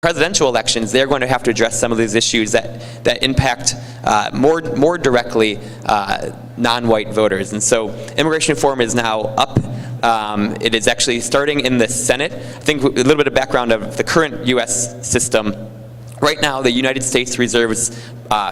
presidential elections, they're going to have to address some of these issues that impact more directly non-white voters. And so immigration reform is now up. It is actually starting in the Senate. I think a little bit of background of the current U.S. system. Right now, the United States reserves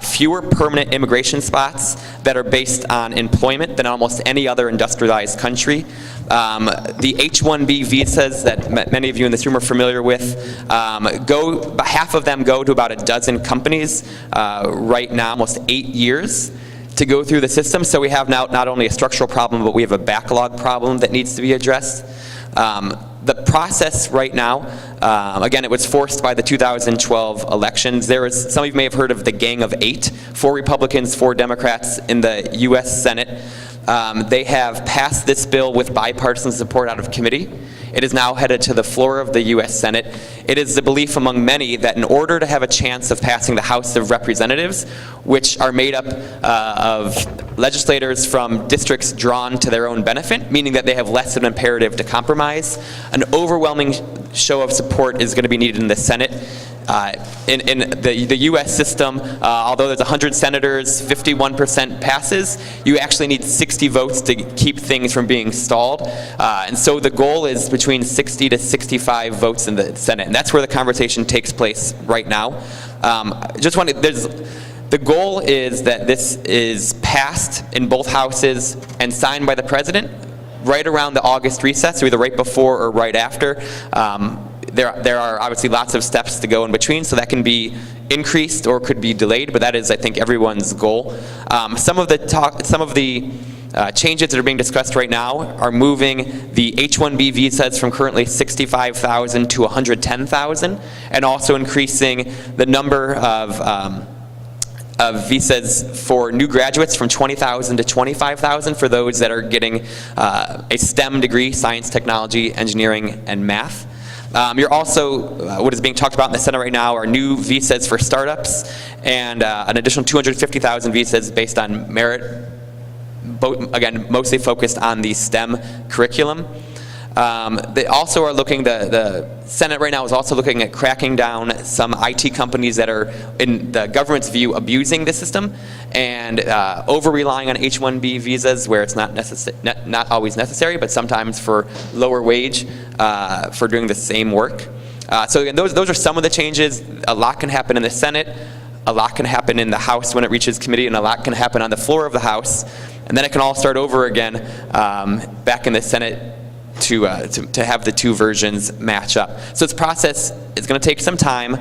fewer permanent immigration spots that are based on employment than almost any other industrialized country. The H-1B visas that many of you in this room are familiar with, half of them go to about a dozen companies right now, almost 8 years to go through the system. So we have now not only a structural problem, but we have a backlog problem that needs to be addressed. The process right now, again, it was forced by the 2012 elections. There was, some of you may have heard of the Gang of 8, 4 Republicans, 4 Democrats in the U.S. Senate. They have passed this bill with bipartisan support out of committee. It is now headed to the floor of the U.S. Senate. It is the belief among many that in order to have a chance of passing the House of Representatives, which are made up of legislators from districts drawn to their own benefit, meaning that they have less of an imperative to compromise, an overwhelming show of support is going to be needed in the Senate. In the U.S. system, although there's 100 senators, 51% passes, you actually need 60 votes to keep things from being stalled. And so the goal is between 60 to 65 votes in the Senate. And that's where the conversation takes place right now. The goal is that this is passed in both houses and signed by the president right around the August recess, so either right before or right after. There are obviously lots of steps to go in between, so that can be increased or could be delayed, but that is, I think, everyone's goal. Some of the changes that are being discussed right now are moving the H-1B visas from currently 65,000 to 110,000, and also increasing the number of visas for new graduates from 20,000 to 25,000 for those that are getting a STEM degree, science, technology, engineering, and math. You're also, what is being talked about in the Senate right now are new visas for startups and an additional 250,000 visas based on merit, again, mostly focused on the STEM curriculum. They also are looking, the Senate right now is also looking at cracking down some IT companies that are, in the government's view, abusing the system and over-relying on H-1B visas where it's not always necessary, but sometimes for lower wage for doing the same work. So again, those are some of the changes. A lot can happen in the Senate, a lot can happen in the House when it reaches committee, and a lot can happen on the floor of the House. And then it can all start over again back in the Senate to have the two versions match up. So this process is going to take some time,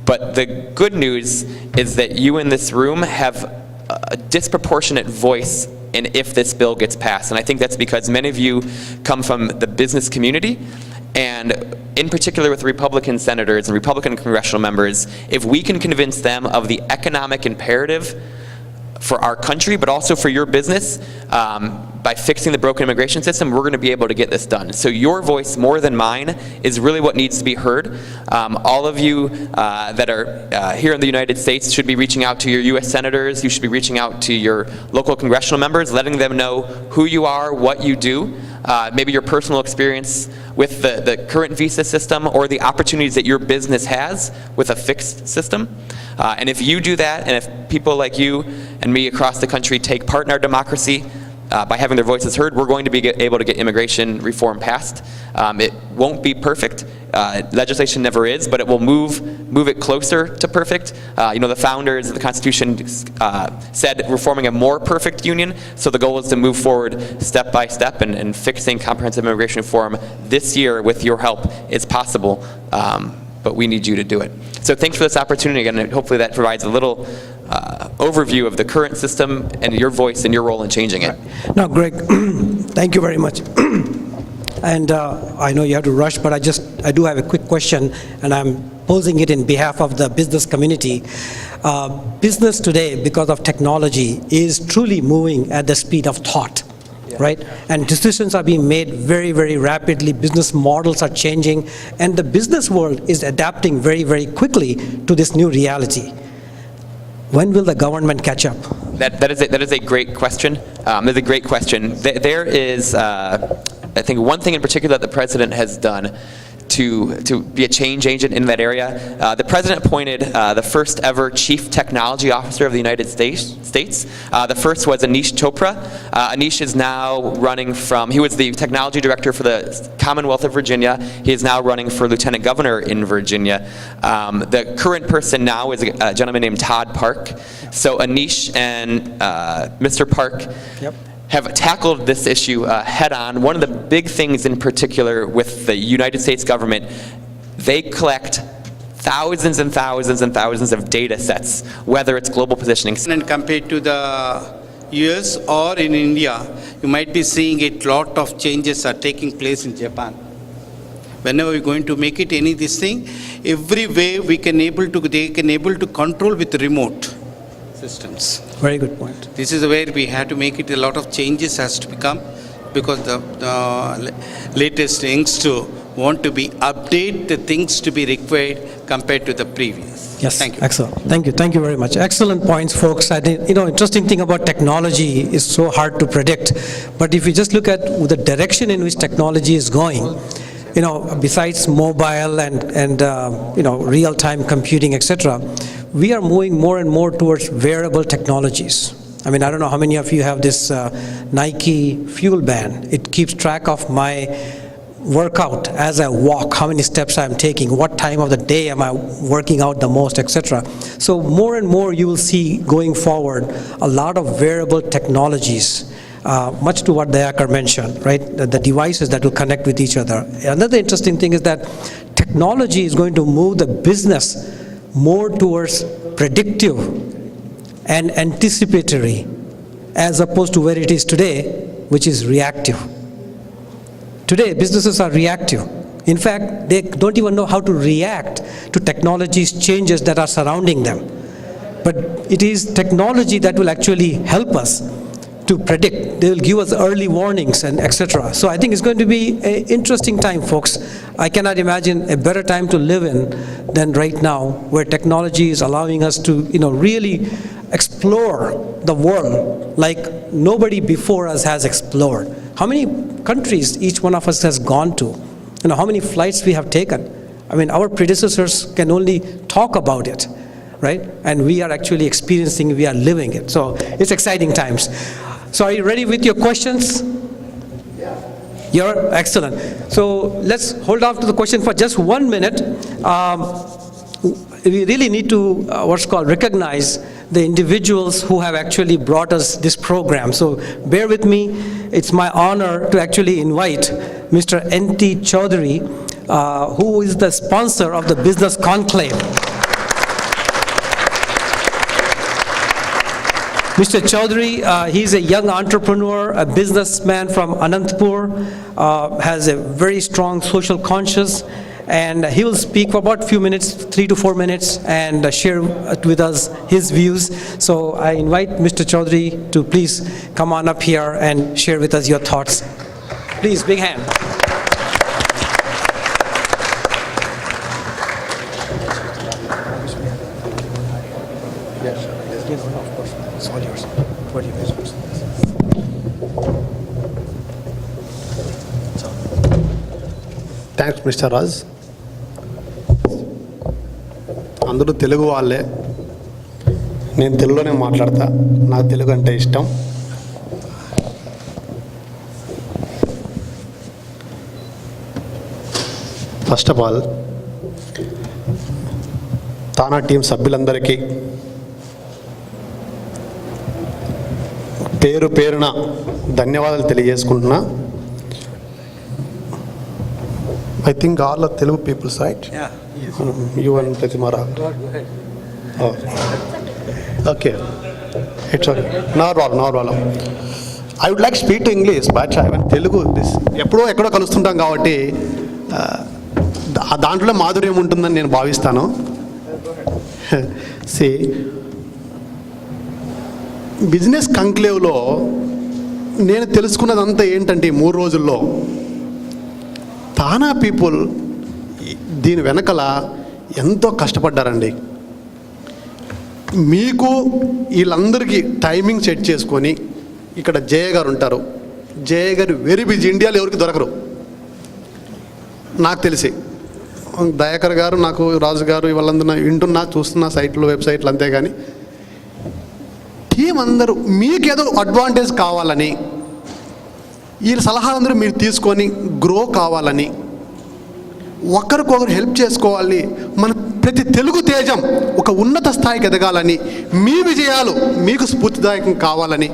but the good news is that you in this room have a disproportionate voice in if this bill gets passed. And I think that's because many of you come from the business community, and in particular with Republican senators and Republican congressional members, if we can convince them of the economic imperative for our country, but also for your business, by fixing the broken immigration system, we're going to be able to get this done. So your voice, more than mine, is really what needs to be heard. All of you that are here in the United States should be reaching out to your U.S. senators. You should be reaching out to your local congressional members, letting them know who you are, what you do, maybe your personal experience with the current visa system or the opportunities that your business has with a fixed system. And if you do that, and if people like you and me across the country take part in our democracy by having their voices heard, we're going to be able to get immigration reform passed. It won't be perfect. Legislation never is, but it will move it closer to perfect. The founders of the Constitution said we're forming a more perfect union, so the goal is to move forward step by step, and fixing comprehensive immigration reform this year with your help is possible, but we need you to do it. So thanks for this opportunity, and hopefully that provides a little overview of the current system and your voice and your role in changing it. Now, Greg, thank you very much. And I know you have to rush, but I do have a quick question, and I'm posing it in behalf of the business community. Business today, because of technology, is truly moving at the speed of thought. Right? And decisions are being made very, very rapidly. Business models are changing, and the business world is adapting very, very quickly to this new reality. When will the government catch up? That is a great question. That's a great question. There is, I think, one thing in particular that the president has done to be a change agent in that area. The president appointed the first ever chief technology officer of the United States. The first was Anish Chopra. Anish is now running he was the technology director for the Commonwealth of Virginia. He is now running for lieutenant governor in Virginia. The current person now is a gentleman named Todd Park. So Anish and Mr. Park have tackled this issue head on. One of the big things in particular with the United States government, they collect thousands and thousands and thousands of data sets, whether it's global positioning. And compared to the US or in India, you might be seeing a lot of changes are taking place in Japan. Whenever we're going to make it any this thing, every way they can able to control with remote systems. Very good point. This is where we have to make it a lot of changes has to become, because the latest things to want to be update the things to be required compared to the previous. Yes, Thank you. excellent. Thank you very much. Excellent points, folks. I think, interesting thing about technology is so hard to predict. But if you just look at the direction in which technology is going, besides mobile and real-time computing, etc., we are moving more and more towards wearable technologies. I mean, I don't know how many of you have this Nike fuel band. It keeps track of my workout as I walk, how many steps I'm taking, what time of the day am I working out the most, etc. So more and more you will see going forward a lot of wearable technologies, much to what Dayakar mentioned, right? The devices that will connect with each other. Another interesting thing is that technology is going to move the business more towards predictive and anticipatory, as opposed to where it is today, which is reactive. Today, businesses are reactive. In fact, they don't even know how to react to technology's changes that are surrounding them. But it is technology that will actually help us to predict. They will give us early warnings and etc. So I think it's going to be an interesting time, folks. I cannot imagine a better time to live in than right now, where technology is allowing us to, really explore the world like nobody before us has explored. How many countries each one of us has gone to? How many flights we have taken? I mean, our predecessors can only talk about it, right? And we are actually experiencing, we are living it. So it's exciting times. So are you ready with your questions? You're excellent. So let's hold off to the question for just 1 minute. We really need to, recognize the individuals who have actually brought us this program. So bear with me. It's my honor to actually invite Mr. N.T. Chaudhary, who is the sponsor of the Business Conclave. Mr. Chaudhary, he's a young entrepreneur, a businessman from Anantapur, has a very strong social conscience, and he will speak for about a few minutes, 3 to 4 minutes, and share with us his views. So I invite Mr. Chaudhary to please come on up here and share with us your thoughts. Please, big hand. It's all yours. What do you guys want? Thanks mister Raj. అందరూ తెలుగు వాళ్ళే, నేను తెలుగులోనే మాట్లాడతా, నాకు తెలుగు అంటే ఇష్టం. First of all TANA team సభ్యులందరికీ పేరు పేరున ధన్యవాదాలు తెలియజేసుకుంటున్నా. I think all are Telugu peoples, right? Yeah. Yes. You and Pratimara. Go ahead. Oh. Okay. It's okay. No problem. I would like to speak to English, but I want Telugu. This ఎక్కడో కలుస్తుంటాం కాబట్టి దాంట్లో మాధుర్యం ఉంటుందని నేను భావిస్తాను. See, business కంక్లేవ్లో నేను తెలుసుకున్నదంతా ఏంటంటే 3 రోజుల్లో తానా పీపుల్ దీని వెనకల ఎంతో కష్టపడ్డారండి. మీకు వీళ్ళందరికీ టైమింగ్ సెట్ చేసుకొని, ఇక్కడ జయ గారు ఉంటారు. జయ గారు వెరీ బిజీ, ఇండియాలో ఎవరికి దొరకరు నాకు తెలిసి. దయాకర్ గారు, నాకు రాజు గారు వాళ్ళందరూ వింటున్నా, చూస్తున్నా సైట్లు, వెబ్సైట్లు, అంతేగాని టీం అందరూ మీకేదో అడ్వాంటేజ్ కావాలని, ఈ సలహాలందరూ మీరు తీసుకొని గ్రో కావాలని, ఒకరికొకరు హెల్ప్ చేసుకోవాలి, మన ప్రతి తెలుగు తేజం ఒక ఉన్నత స్థాయికి ఎదగాలని, మీ విజయాలు మీకు స్ఫూర్తిదాయకం కావాలని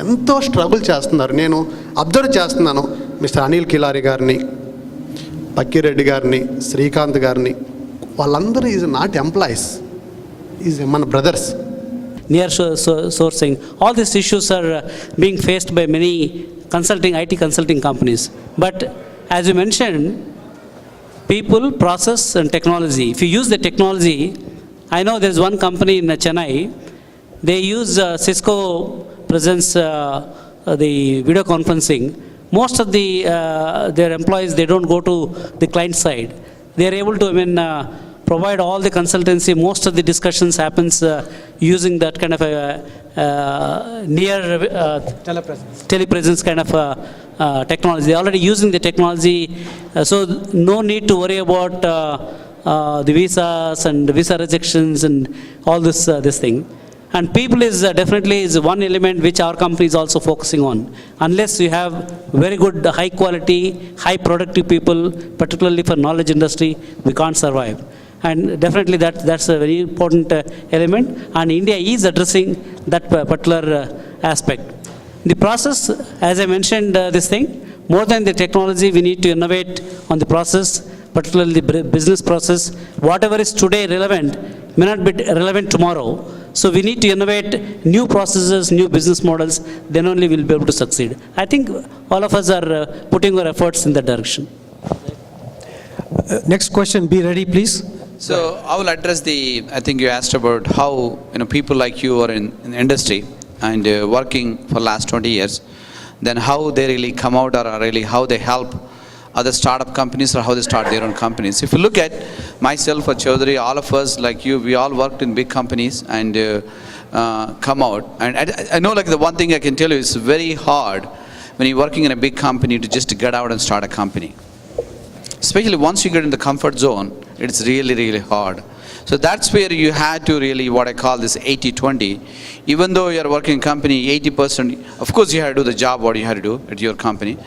ఎంతో స్ట్రగుల్ చేస్తున్నారు. నేను అబ్జర్వ్ చేస్తున్నాను మిస్టర్ అనిల్ కిలారి గారిని, పక్కిరెడ్డి గారిని, శ్రీకాంత్ గారిని. వాళ్ళందరూ ఈజ్ నాట్ ఎంప్లాయీస్, ఈజ్ మన brothers. Near sourcing, all these issues are being faced by many IT consulting companies. But as you mentioned, people, process and technology. If you use the technology, I know there is one company in Chennai, they use Cisco presence, the video conferencing. Most of their employees, they don't go to the client side. They are able to provide all the consultancy. Most of the discussions happens using that kind of a near telepresence kind of technology. They are already using the technology, so no need to worry about the visas and visa rejections and all this thing. And people is definitely is one element which our company is also focusing on. Unless you have very good, high quality, high productive people, particularly for knowledge industry, we can't survive. And definitely that's a very important element, and India is addressing that particular aspect. The process, as I mentioned, this thing, more than the technology, we need to innovate on the process, particularly the business process. Whatever is today relevant may not be relevant tomorrow. So we need to innovate new processes, new business models, then only we'll be able to succeed. I think all of us are putting our efforts in that direction. Next question, be ready please. So I will address I think you asked about how people like you are in the industry and working for last 20 years, then how they really come out, or really how they help other startup companies, or how they start their own companies. If you look at myself or Chaudhary, all of us like you, we all worked in big companies and come out. And I know like the one thing I can tell you, it's very hard when you're working in a big company to just get out and start a company. Especially once you get in the comfort zone, it's really, really hard. So that's where you had to really, what I call this 80-20. Even though you're working in company, 80%, of course you have to do the job what you have to do at your company.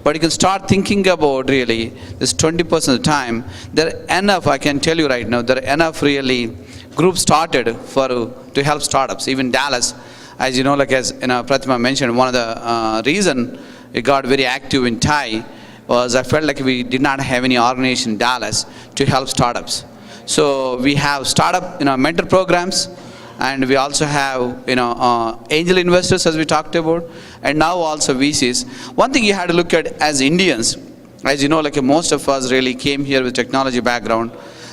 But you can start thinking about really this 20% of the time. There are enough, I can tell you right now, there are enough really groups started to help startups. Even Dallas, as you know, like as Pratima mentioned, one of the reason it got very active in Thai was I felt like we did not have any organization in Dallas to help startups. So we have startup mentor programs, and we also have angel investors, as we talked about, and now also VCs. One thing you have to look at as Indians, as you know, like most of us really came here with technology background,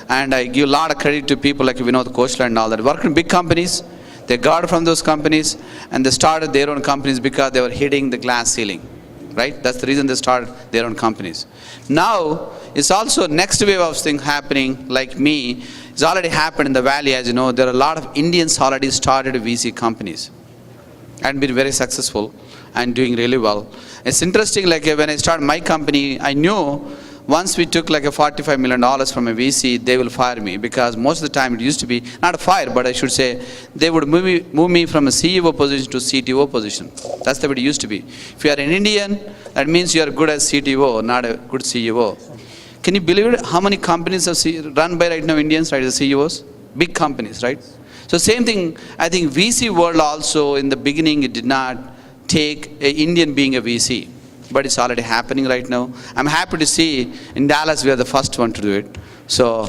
and I give a lot of credit to people like Vinod Kochla and all that worked in big companies. They got from those companies and they started their own companies because they were hitting the glass ceiling. Right? That's the reason they started their own companies. Now, it's also next wave of things happening, like me. It's already happened in the Valley, as you know. There are a lot of Indians already started VC companies and been very successful and doing really well. It's interesting, like when I started my company, I knew once we took like a $45 million from a VC, they will fire me, because most of the time it used to be, not a fire, but I should say, they would move me from a CEO position to CTO position. That's the way it used to be. If you are an Indian, that means you are good as CTO, not a good CEO. Can you believe it? How many companies are run by right now Indians, right, as CEOs? Big companies, right? So same thing, I think VC world also, in the beginning, it did not take an Indian being a VC. But it's already happening right now. I'm happy to see in Dallas we are the first one to do it. So,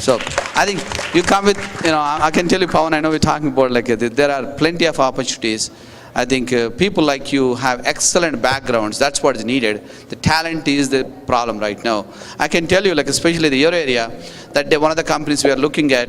so I think you come with, I can tell you, Pawan, I know we're talking about like there are plenty of opportunities. I think people like you have excellent backgrounds. That's what is needed. The talent is the problem right now. I can tell you, like especially your area, that one of the companies we are looking at,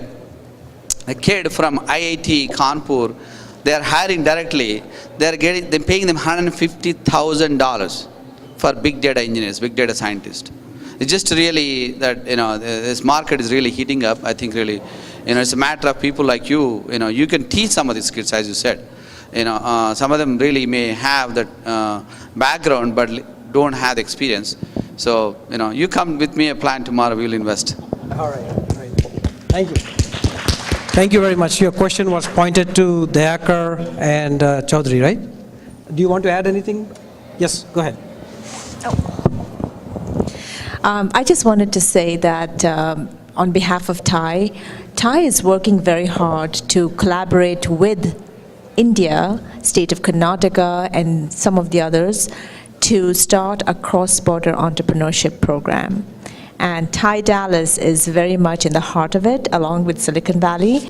a kid from IIT Kanpur, they are hiring directly. They're paying them $150,000 for big data engineers, big data scientists. It's just really that this market is really heating up. I think really, it's a matter of people like you. You can teach some of these kids, as you said. Some of them really may have that background, but don't have the experience. So, you come with me a plan tomorrow, we will invest. All right. Thank you. Thank you very much. Your question was pointed to Dayakar and Chaudhary, right? Do you want to add anything? Yes, go ahead. I just wanted to say that on behalf of TIE is working very hard to collaborate with India, state of Karnataka, and some of the others to start a cross-border entrepreneurship program. And TIE Dallas is very much in the heart of it, along with Silicon Valley.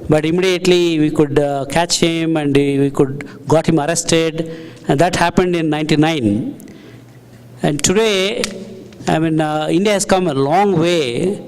But immediately we could catch him and we could got him arrested, and that happened in '99. And today, India has come a long way.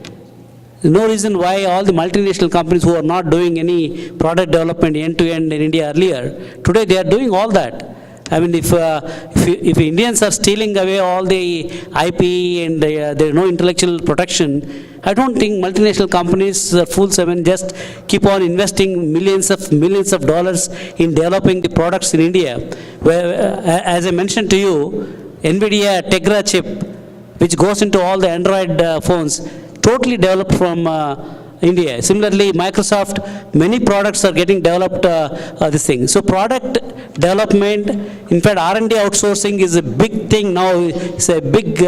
No reason why all the multinational companies who are not doing any product development end-to-end in India earlier, today they are doing all that. If Indians are stealing away all the IP and there is no intellectual protection, I don't think multinational companies are fools. Just keep on investing millions of dollars in developing the products in India. Where, as I mentioned to you, NVIDIA Tegra chip, which goes into all the Android phones, totally developed from India. Similarly, Microsoft, many products are getting developed this thing. So product development, in fact, R&D outsourcing is a big thing now. It's a big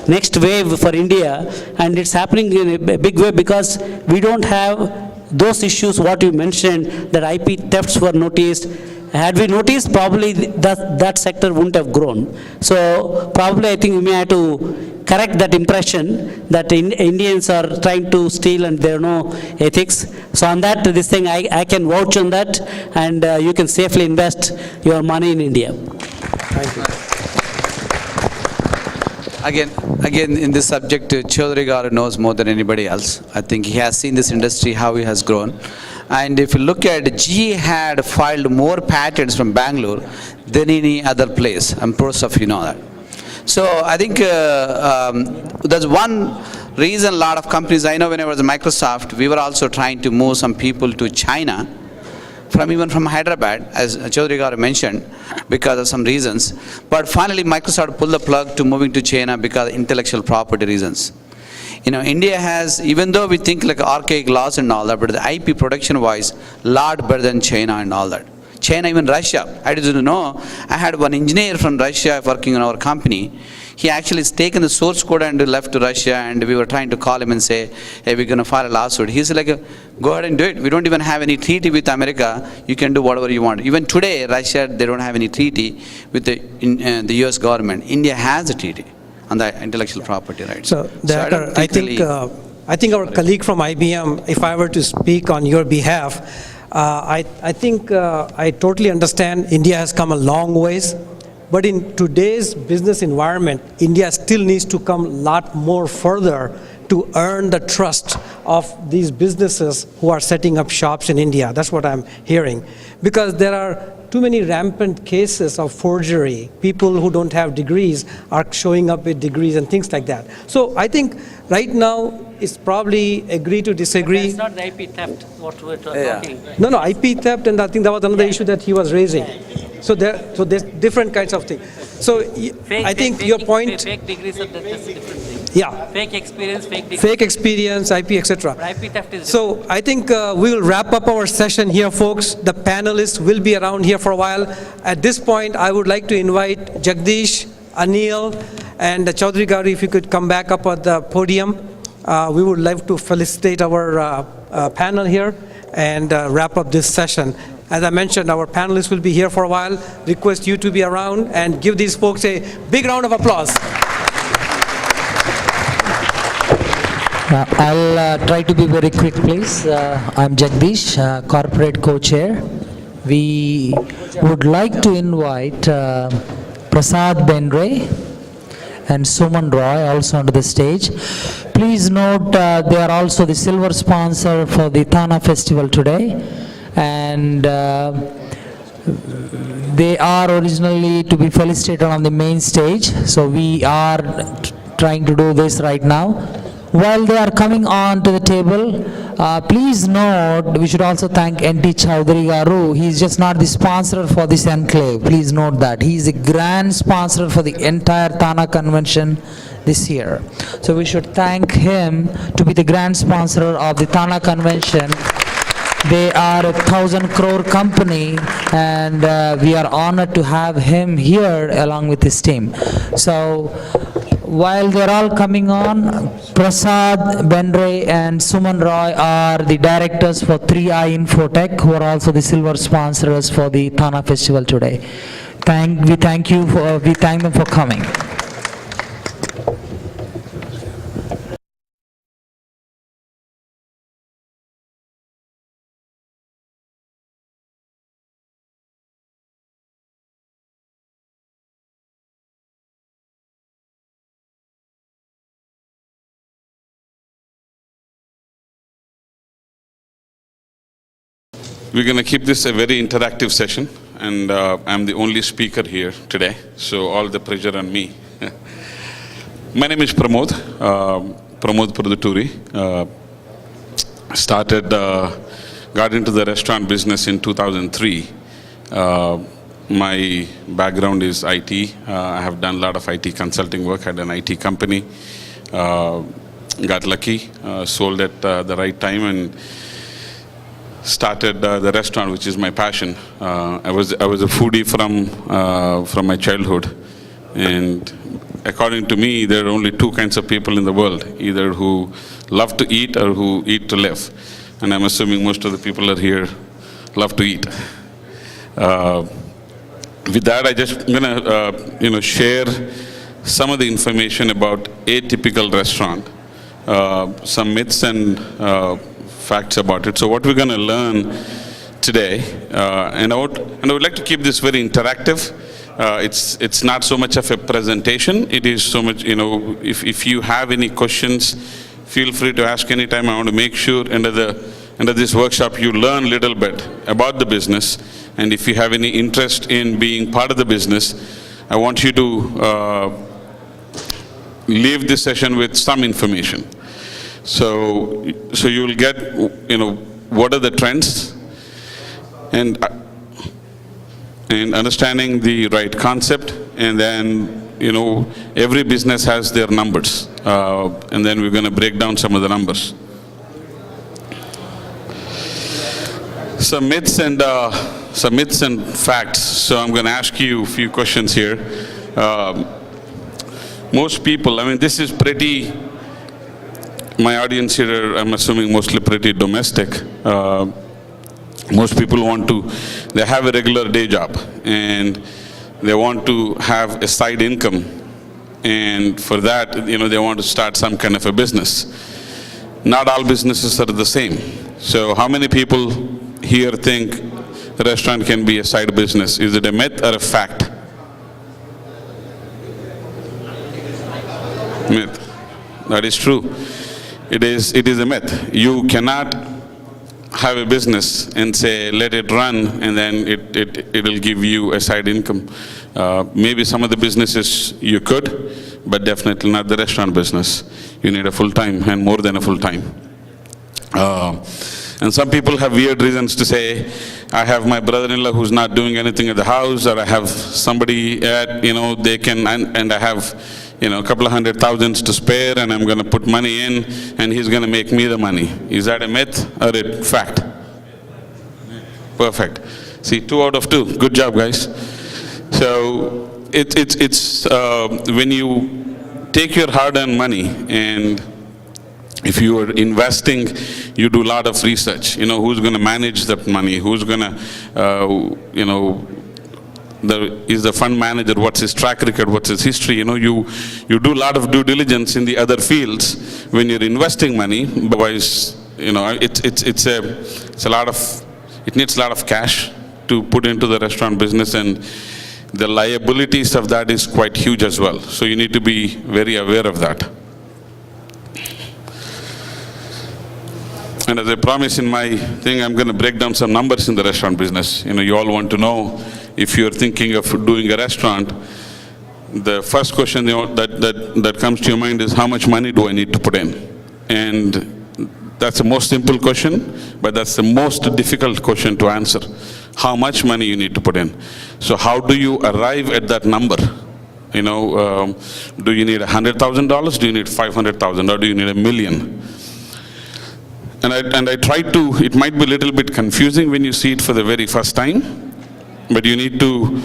next wave for India, and it's happening in a big way because we don't have those issues what you mentioned, that IP thefts were noticed. Had we noticed, probably that sector wouldn't have grown. So probably I think we may have to correct that impression that Indians are trying to steal and there are no ethics. So on that, this thing, I can vouch on that, and you can safely invest your money in India. Thank you. Again, in this subject, Chaudhary Garu knows more than anybody else. I think he has seen this industry, how it has grown. And if you look at GE had filed more patents from Bangalore than any other place. I'm proud of you know that. So I think there's one reason a lot of companies, I know when I was at Microsoft, we were also trying to move some people to China, even from Hyderabad, as Chaudhary Garu mentioned, because of some reasons. But finally, Microsoft pulled the plug to moving to China because of intellectual property reasons. India has, even though we think like archaic laws and all that, but the IP production wise, lot better than China and all that. China, even Russia. I didn't know. I had one engineer from Russia working in our company. He actually has taken the source code and left to Russia, and we were trying to call him and say, hey, we're going to file a lawsuit. He's like, go ahead and do it. We don't even have any treaty with America. You can do whatever you want. Even today, Russia, they don't have any treaty with the US government. India has a treaty on the intellectual property rights. So, I think our colleague from IBM, if I were to speak on your behalf, I think I totally understand India has come a long ways, but in today's business environment, India still needs to come a lot more further to earn the trust of these businesses who are setting up shops in India. That's what I'm hearing. Because there are too many rampant cases of forgery. People who don't have degrees are showing up with degrees and things like that. So I think right now it's probably agree to disagree. It's not the IP theft what we're talking. No, IP theft, and I think that was another issue that he was raising. So there's different kinds of things. So I think your point. Fake degrees, that's a different thing. Yeah. Fake experience, fake degree. Fake experience, IP, etc. IP theft is So I think we will wrap up our session here, folks. The panelists will be around here for a while. At this point, I would like to invite Jagdish, Anil, and Chaudhary Garu, if you could come back up at the podium. We would like to felicitate our panel here and wrap up this session. As I mentioned, our panelists will be here for a while. Request you to be around and give these folks a big round of applause. I'll try to be very quick, please. I'm Jagdish, corporate co-chair. We would like to invite Prasad Bendre and Suman Roy also onto the stage. Please note they are also the silver sponsor for the Thana festival today, and they are originally to be felicitated on the main stage, so we are trying to do this right now. While they are coming on to the table, please note, we should also thank NT Chaudhary Garu. He is just not the sponsor for this enclave. Please note that. He is a grand sponsor for the entire Thana convention this year. So we should thank him to be the grand sponsor of the Thana Convention. They are a 1,000 crore company, and we are honored to have him here along with his team. So while they're all coming on, Prasad Bendre and Suman Roy are the directors for 3i Infotech, who are also the silver sponsors for the Thana Festival today. We thank them for coming. We're going to keep this a very interactive session, and I'm the only speaker here today, so all the pressure on me. My name is Pramod Praduturi. Got into the restaurant business in 2003. My background is IT. I have done a lot of IT consulting work, had an IT company. Got lucky, sold at the right time, and started the restaurant, which is my passion. I was a foodie from my childhood, and according to me, there are only two kinds of people in the world: either who love to eat or who eat to live. And I'm assuming most of the people are here love to eat. With that, I just gonna share some of the information about a typical restaurant, some myths and facts about it. So what we're going to learn today, and I would like to keep this very interactive. It's not so much of a presentation. It is so much, if you have any questions, feel free to ask anytime. I want to make sure under this workshop you learn a little bit about the business, and if you have any interest in being part of the business, I want you to leave this session with some information. So you will get, what are the trends, and understanding the right concept, and then, every business has their numbers, and then we're going to break down some of the numbers. Some myths and facts. So I'm going to ask you a few questions here. Most people, this is pretty. My audience here, I'm assuming, mostly pretty domestic. Most people they have a regular day job, and they want to have a side income, and for that, they want to start some kind of a business. Not all businesses are the same. So how many people here think a restaurant can be a side business? Is it a myth or a fact? Myth. That is true. It is a myth. You cannot have a business and say, let it run, and then it will give you a side income. Maybe some of the businesses you could, but definitely not the restaurant business. You need a full-time and more than a full-time. And some people have weird reasons to say, I have my brother-in-law who's not doing anything at the house, or I have somebody they can, and I have a couple of $100,000 to spare, and I'm going to put money in, and he's going to make me the money. Is that a myth or a fact? Perfect. See, 2 out of 2. Good job, guys. So it's when you take your hard-earned money, and if you are investing, you do a lot of research. Who's going to manage that money? Who's going to, is the fund manager, what's his track record, what's his history? You do a lot of due diligence in the other fields when you're investing money. Otherwise, it's a lot of, it needs a lot of cash to put into the restaurant business, and the liabilities of that is quite huge as well. So you need to be very aware of that. And as I promised in my thing, I'm going to break down some numbers in the restaurant business. You all want to know, if you're thinking of doing a restaurant, the first question that comes to your mind is, how much money do I need to put in? And that's the most simple question, but that's the most difficult question to answer. How much money you need to put in? So how do you arrive at that number? Do you need $100,000? Do you need $500,000? Or do you need $1 million? And I tried to, it might be a little bit confusing when you see it for the very first time, but you need to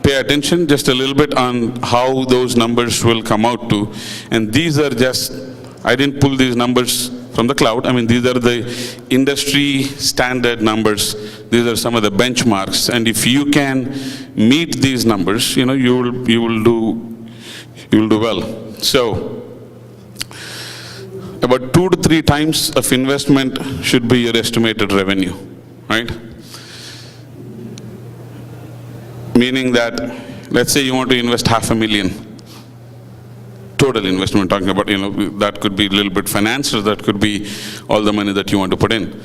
pay attention just a little bit on how those numbers will come out to. And these are just, I didn't pull these numbers from the cloud. I mean, these are the industry standard numbers. These are some of the benchmarks. And if you can meet these numbers, you will do well. So, about 2 to 3 times of investment should be your estimated revenue, right? Meaning that, let's say you want to invest $500,000. Total investment, talking about, that could be a little bit finance, or that could be all the money that you want to put in.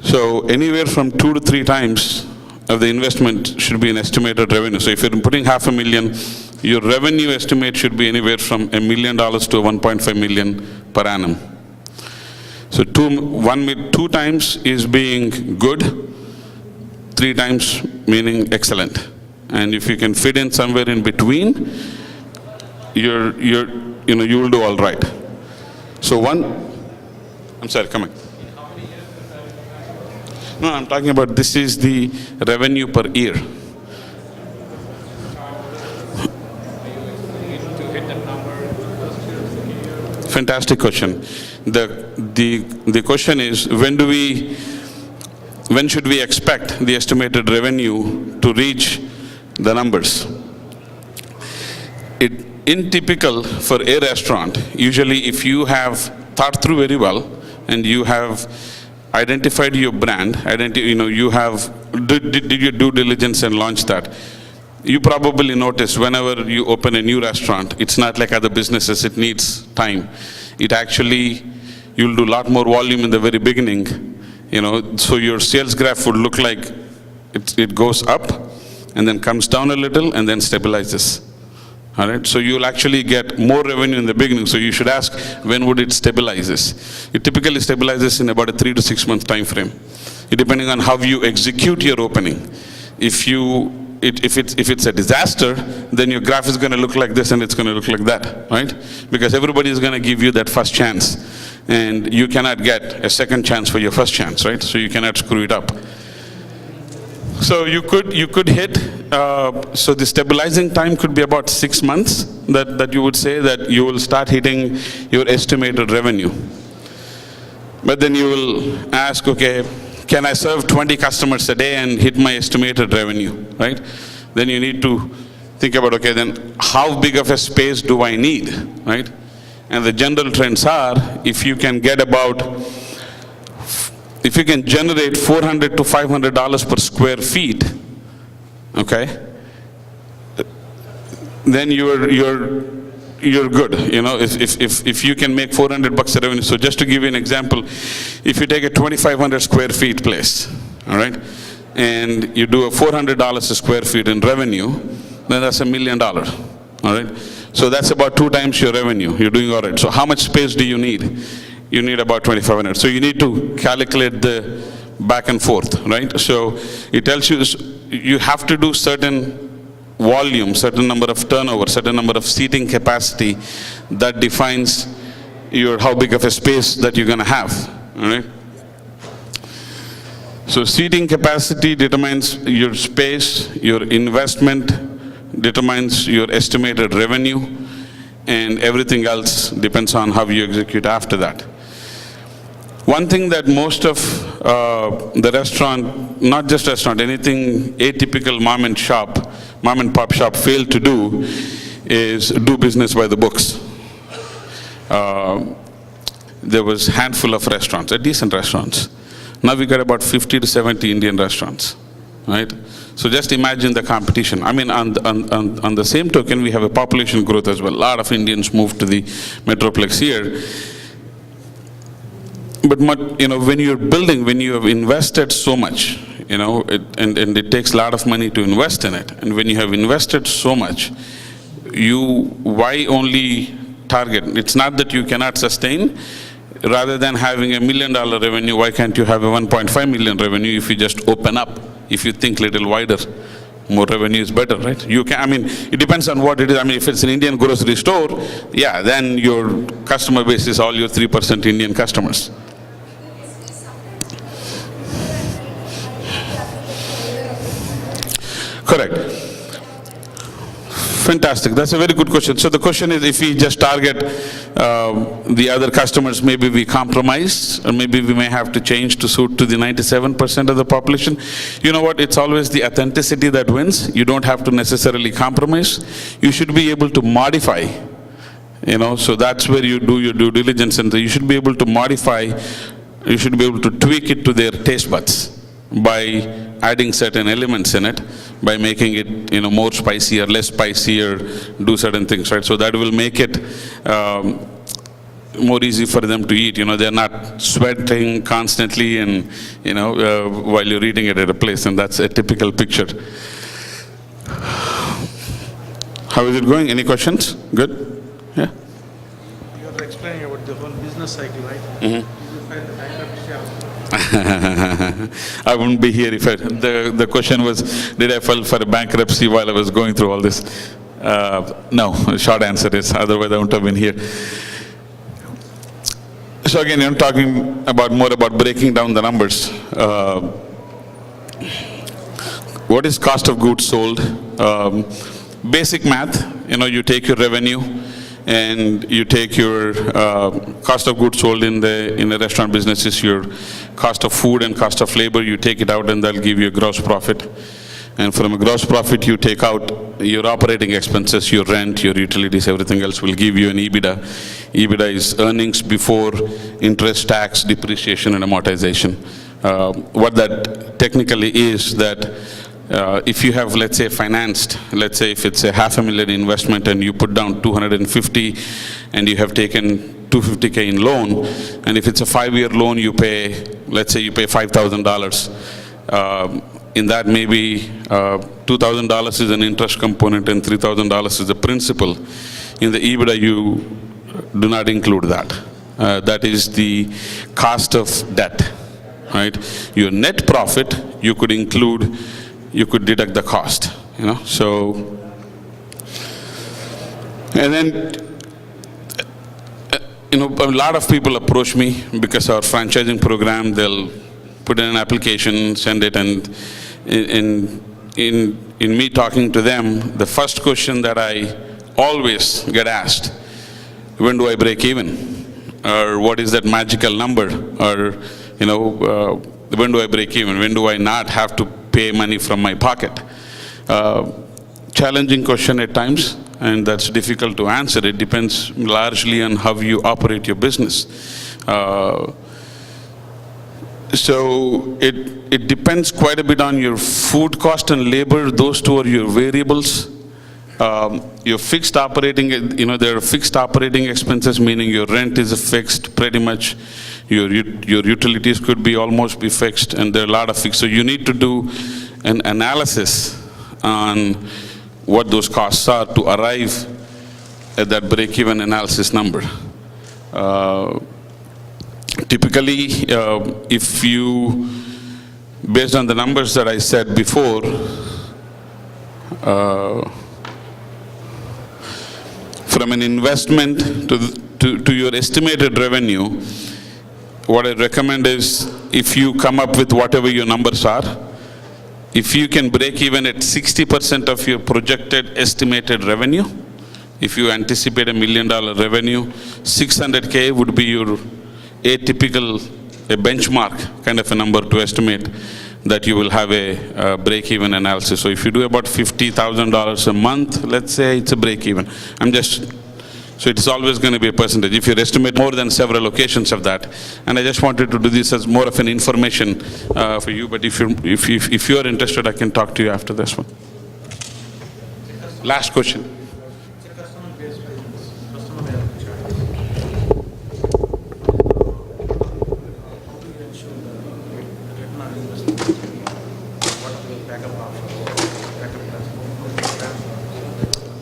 So anywhere from 2 to 3 times of the investment should be an estimated revenue. So if you're putting $500,000, your revenue estimate should be anywhere from $1 million to $1.5 million per annum. So 2 times is being good, 3 times meaning excellent. And if you can fit in somewhere in between, you will do all right. So I'm sorry, come on. No, I'm talking about this is the revenue per year. Fantastic question. The question is, when should we expect the estimated revenue to reach the numbers? In typical for a restaurant, usually if you have thought through very well and you have identified your brand, you have did your due diligence and launched that, you probably notice whenever you open a new restaurant, it's not like other businesses, it needs time. It actually, you'll do a lot more volume in the very beginning, so your sales graph would look like it goes up and then comes down a little and then stabilizes. All right, so you'll actually get more revenue in the beginning. So you should ask, when would it stabilizes? It typically stabilizes in about a 3 to 6 month time frame, depending on how you execute your opening. If it's a disaster, then your graph is going to look like this and it's going to look like that, right? Because everybody is going to give you that first chance, and you cannot get a second chance for your first chance, right? So you cannot screw it up. So you could hit, so the stabilizing time could be about 6 months that you would say that you will start hitting your estimated revenue. But then you will ask, okay, can I serve 20 customers a day and hit my estimated revenue, right? Then you need to think about, okay, then how big of a space do I need, right? And the general trends are, if you can generate $400 to $500 per square feet, okay, then you're good. If you can make $400 a revenue. So just to give you an example, if you take a 2,500 square feet place, all right, and you do a $400 a square feet in revenue, then that's $1 million, all right. So that's about 2 times your revenue. You're doing all right. So how much space do you need? You need about 2,500. So you need to calculate the back and forth, right? So it tells you you have to do certain volume, certain number of turnover, certain number of seating capacity that defines how big of a space that you're going to have, all right? So seating capacity determines your space, your investment determines your estimated revenue, and everything else depends on how you execute after that. One thing that most of the restaurant, not just restaurant, anything atypical mom and pop shop fail to do is do business by the books. There was a handful of restaurants, decent restaurants. Now we got about 50 to 70 Indian restaurants, right? So just imagine the competition. I mean, on the same token, we have a population growth as well. A lot of Indians moved to the metroplex here. But when you're building, when you have invested so much, and it takes a lot of money to invest in it. And when you have invested so much, why only target? It's not that you cannot sustain. Rather than having $1 million revenue, why can't you have a 1.5 million revenue if you just open up, if you think a little wider, more revenue is better, right? You can, I mean, it depends on what it is. I mean, if it's an Indian grocery store, yeah, then your customer base is all your 3% Indian customers. Correct. Fantastic. That's a very good question. So the question is, if we just target the other customers, maybe we compromise, or maybe we may have to change to suit to the 97% of the population. You know what? It's always the authenticity that wins. You don't have to necessarily compromise. You should be able to modify. You know, so that's where you do your due diligence, and you should be able to modify. You should be able to tweak it to their taste buds by adding certain elements in it, by making it, you know, more spicy or less spicy, or do certain things, right? So that will make it more easy for them to eat. You know, they're not sweating constantly, and you know, while you're eating it at a place, and that's a typical picture. How is it going? Any questions? Good? Yeah? You are explaining about the whole business cycle, right? Mm-hmm. You find the bankruptcy also. I wouldn't be here if the question was, did I file for a bankruptcy while I was going through all this? No, the short answer is, otherwise I wouldn't have been here. So again, I'm talking about more about breaking down the numbers. What is cost of goods sold? Basic math, you know, you take your revenue and you take your cost of goods sold in the restaurant business is your cost of food and cost of labor. You take it out, and that'll give you a gross profit. And from a gross profit, you take out your operating expenses, your rent, your utilities, everything else will give you an EBITDA. EBITDA is earnings before interest, tax, depreciation, and amortization. What that technically is that if you have, let's say, financed, let's say if it's a $500,000 investment and you put down 250 and you have taken $250K in loan, and if it's a 5-year loan, you pay, let's say you pay $5,000. In that, maybe $2,000 is an interest component and $3,000 is the principal. In the EBITDA, you do not include that. That is the cost of debt, right? Your net profit, you could include, you could deduct the cost, you know, so. And then, you know, a lot of people approach me because our franchising program, they'll put in an application, send it, and in me talking to them, the first question that I always get asked, when do I break even? Or what is that magical number? Or, you know, when do I break even? When do I not have to pay money from my pocket? Challenging question at times, and that's difficult to answer. It depends largely on how you operate your business. So it depends quite a bit on your food cost and labor. Those two are your variables. Your fixed operating, you know, there are fixed operating expenses, meaning your rent is fixed pretty much. Your utilities could be almost be fixed, and there are a lot of fixed. So you need to do an analysis on what those costs are to arrive at that break-even analysis number. Typically, if you, based on the numbers that I said before, from an investment to your estimated revenue, what I recommend is, if you come up with whatever your numbers are, if you can break even at 60% of your projected estimated revenue, if you anticipate $1 million revenue, 600K would be your atypical, a benchmark kind of a number to estimate that you will have a break-even analysis. So if you do about $50,000 a month, let's say it's a break-even. So it's always going to be a percentage. If you estimate more than several locations of that, and I just wanted to do this as more of an information for you. But if you're interested, I can talk to you after this one. Last question.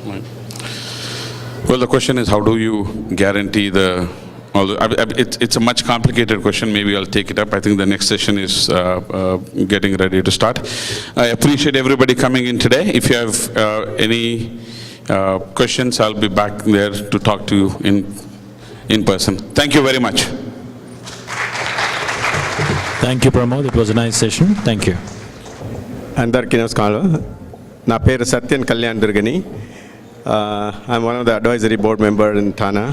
Right. Well, the question is, how do you guarantee the although it's a much complicated question, maybe I'll take it up. I think the next session is getting ready to start. I appreciate everybody coming in today. If you have any questions, I'll be back there to talk to you in person. Thank you very much. Thank you, Pramod. It was a nice session. Thank you. అందరికీ నమస్కారం. నా పేరు Satyan Kalyan Durgani. I'm one of the advisory board member in Thana,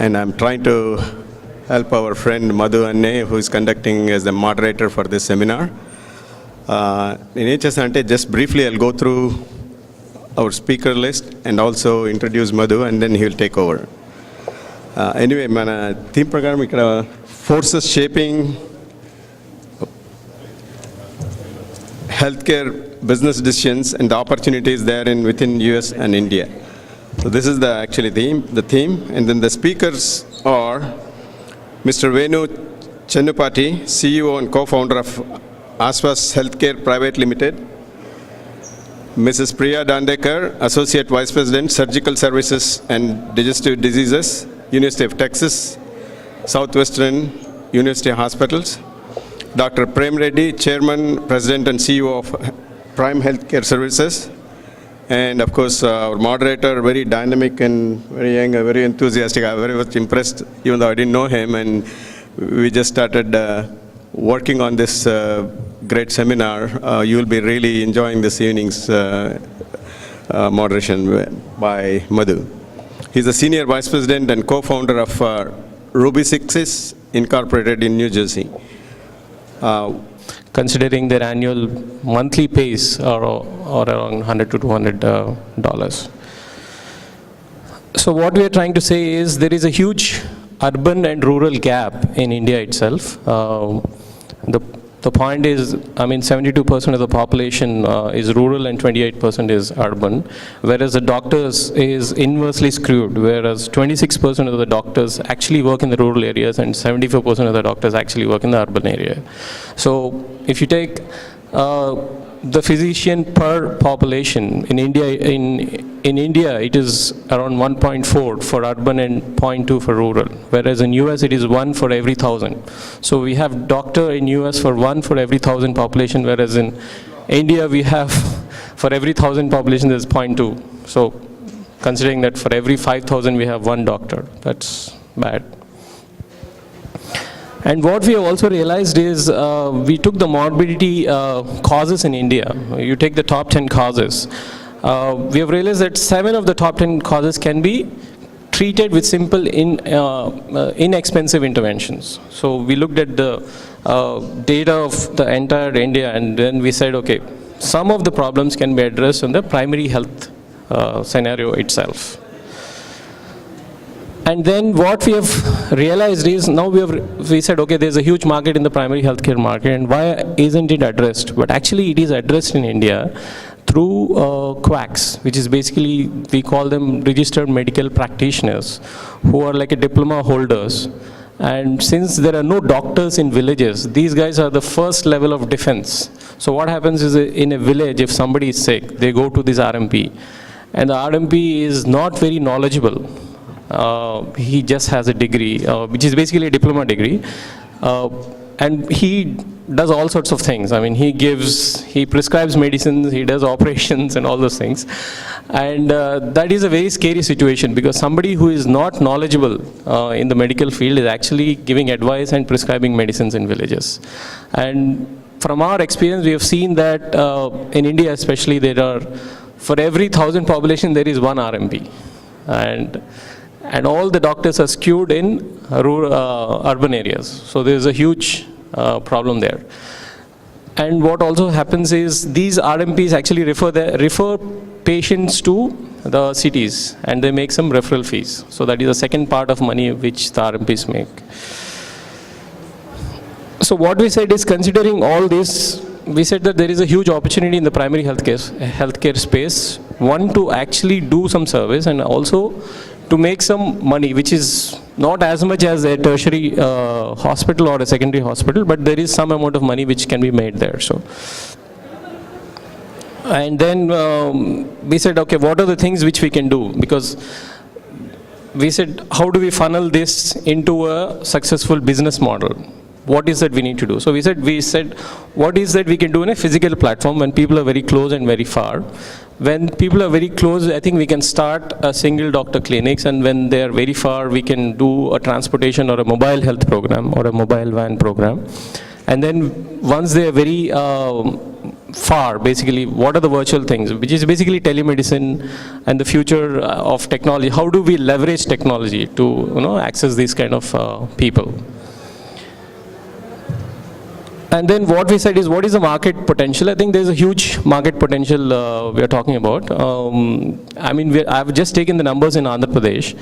and I'm trying to help our friend Madhu Anne, who is conducting as the moderator for this seminar. In HSante, just briefly I'll go through our speaker list and also introduce Madhu, and then he'll take over. Anyway, మన theme ప్రకారం ఇక్కడ forces shaping healthcare business decisions and the opportunities there within US and India. So this is the theme, and then the speakers are Mr. Venu Chennupati, CEO and co-founder of Aswas Healthcare Private Limited, Mrs. Priya Dandekar, Associate Vice President, Surgical Services and Digestive Diseases, University of Texas, Southwestern University Hospitals, Dr. Prem Reddy, Chairman, President and CEO of Prime Healthcare Services, and of course our moderator, very dynamic and very young, very enthusiastic. I'm very much impressed, even though I didn't know him, and we just started working on this great seminar. You will be really enjoying this evening's moderation by Madhu. He's a Senior Vice President and co-founder of Ruby Sixes Incorporated in New Jersey. Considering their annual monthly pays are around $100 to $200. So what we are trying to say is there is a huge urban and rural gap in India itself. The point is, 72% of the population is rural and 28% is urban, whereas the doctors is inversely skewed, whereas 26% of the doctors actually work in the rural areas and 74% of the doctors actually work in the urban area. So if you take the physician per population in India, it is around 1.4 for urban and 0.2 for rural, whereas in US it is 1 for every 1,000. So we have doctor in US for 1 for every 1,000 population, whereas in India we have for every 1,000 population there's 0.2. So considering that for every 5,000 we have 1 doctor, that's bad. And what we have also realized is we took the morbidity causes in India. You take the top 10 causes. We have realized that 7 of the top 10 causes can be treated with simple inexpensive interventions. So we looked at the data of the entire India, and then we said, okay, some of the problems can be addressed in the primary health scenario itself. And then what we have realized is now we said, okay, there's a huge market in the primary healthcare market, and why isn't it addressed? But actually it is addressed in India through quacks, which is basically, we call them registered medical practitioners, who are like a diploma holders. And since there are no doctors in villages, these guys are the first level of defense. So what happens is, in a village, if somebody is sick, they go to this RMP, and the RMP is not very knowledgeable. He just has a degree, which is basically a diploma degree, and he does all sorts of things. He prescribes medicines, he does operations and all those things. And that is a very scary situation, because somebody who is not knowledgeable in the medical field is actually giving advice and prescribing medicines in villages. And from our experience, we have seen that in India especially, for every 1,000 population, there is 1 RMP. And all the doctors are skewed in urban areas. So there is a huge problem there. And what also happens is these RMPs actually refer patients to the cities, and they make some referral fees. So that is the second part of money which the RMPs make. So what we said is, considering all this, we said that there is a huge opportunity in the primary healthcare space. One, to actually do some service, and also to make some money, which is not as much as a tertiary hospital or a secondary hospital, but there is some amount of money which can be made there. So, and then we said, okay, what are the things which we can do? Because we said, how do we funnel this into a successful business model? What is that we need to do? So we said, what is that we can do in a physical platform when people are very close and very far? When people are very close, I think we can start a single doctor clinics, and when they are very far, we can do a transportation or a mobile health program or a mobile van program. And then once they are very far, basically, what are the virtual things, which is basically telemedicine and the future of technology. How do we leverage technology to access these kind of people? And then what we said is, what is the market potential? I think there's a huge market potential we are talking about. I mean, I've just taken the numbers in Andhra Pradesh.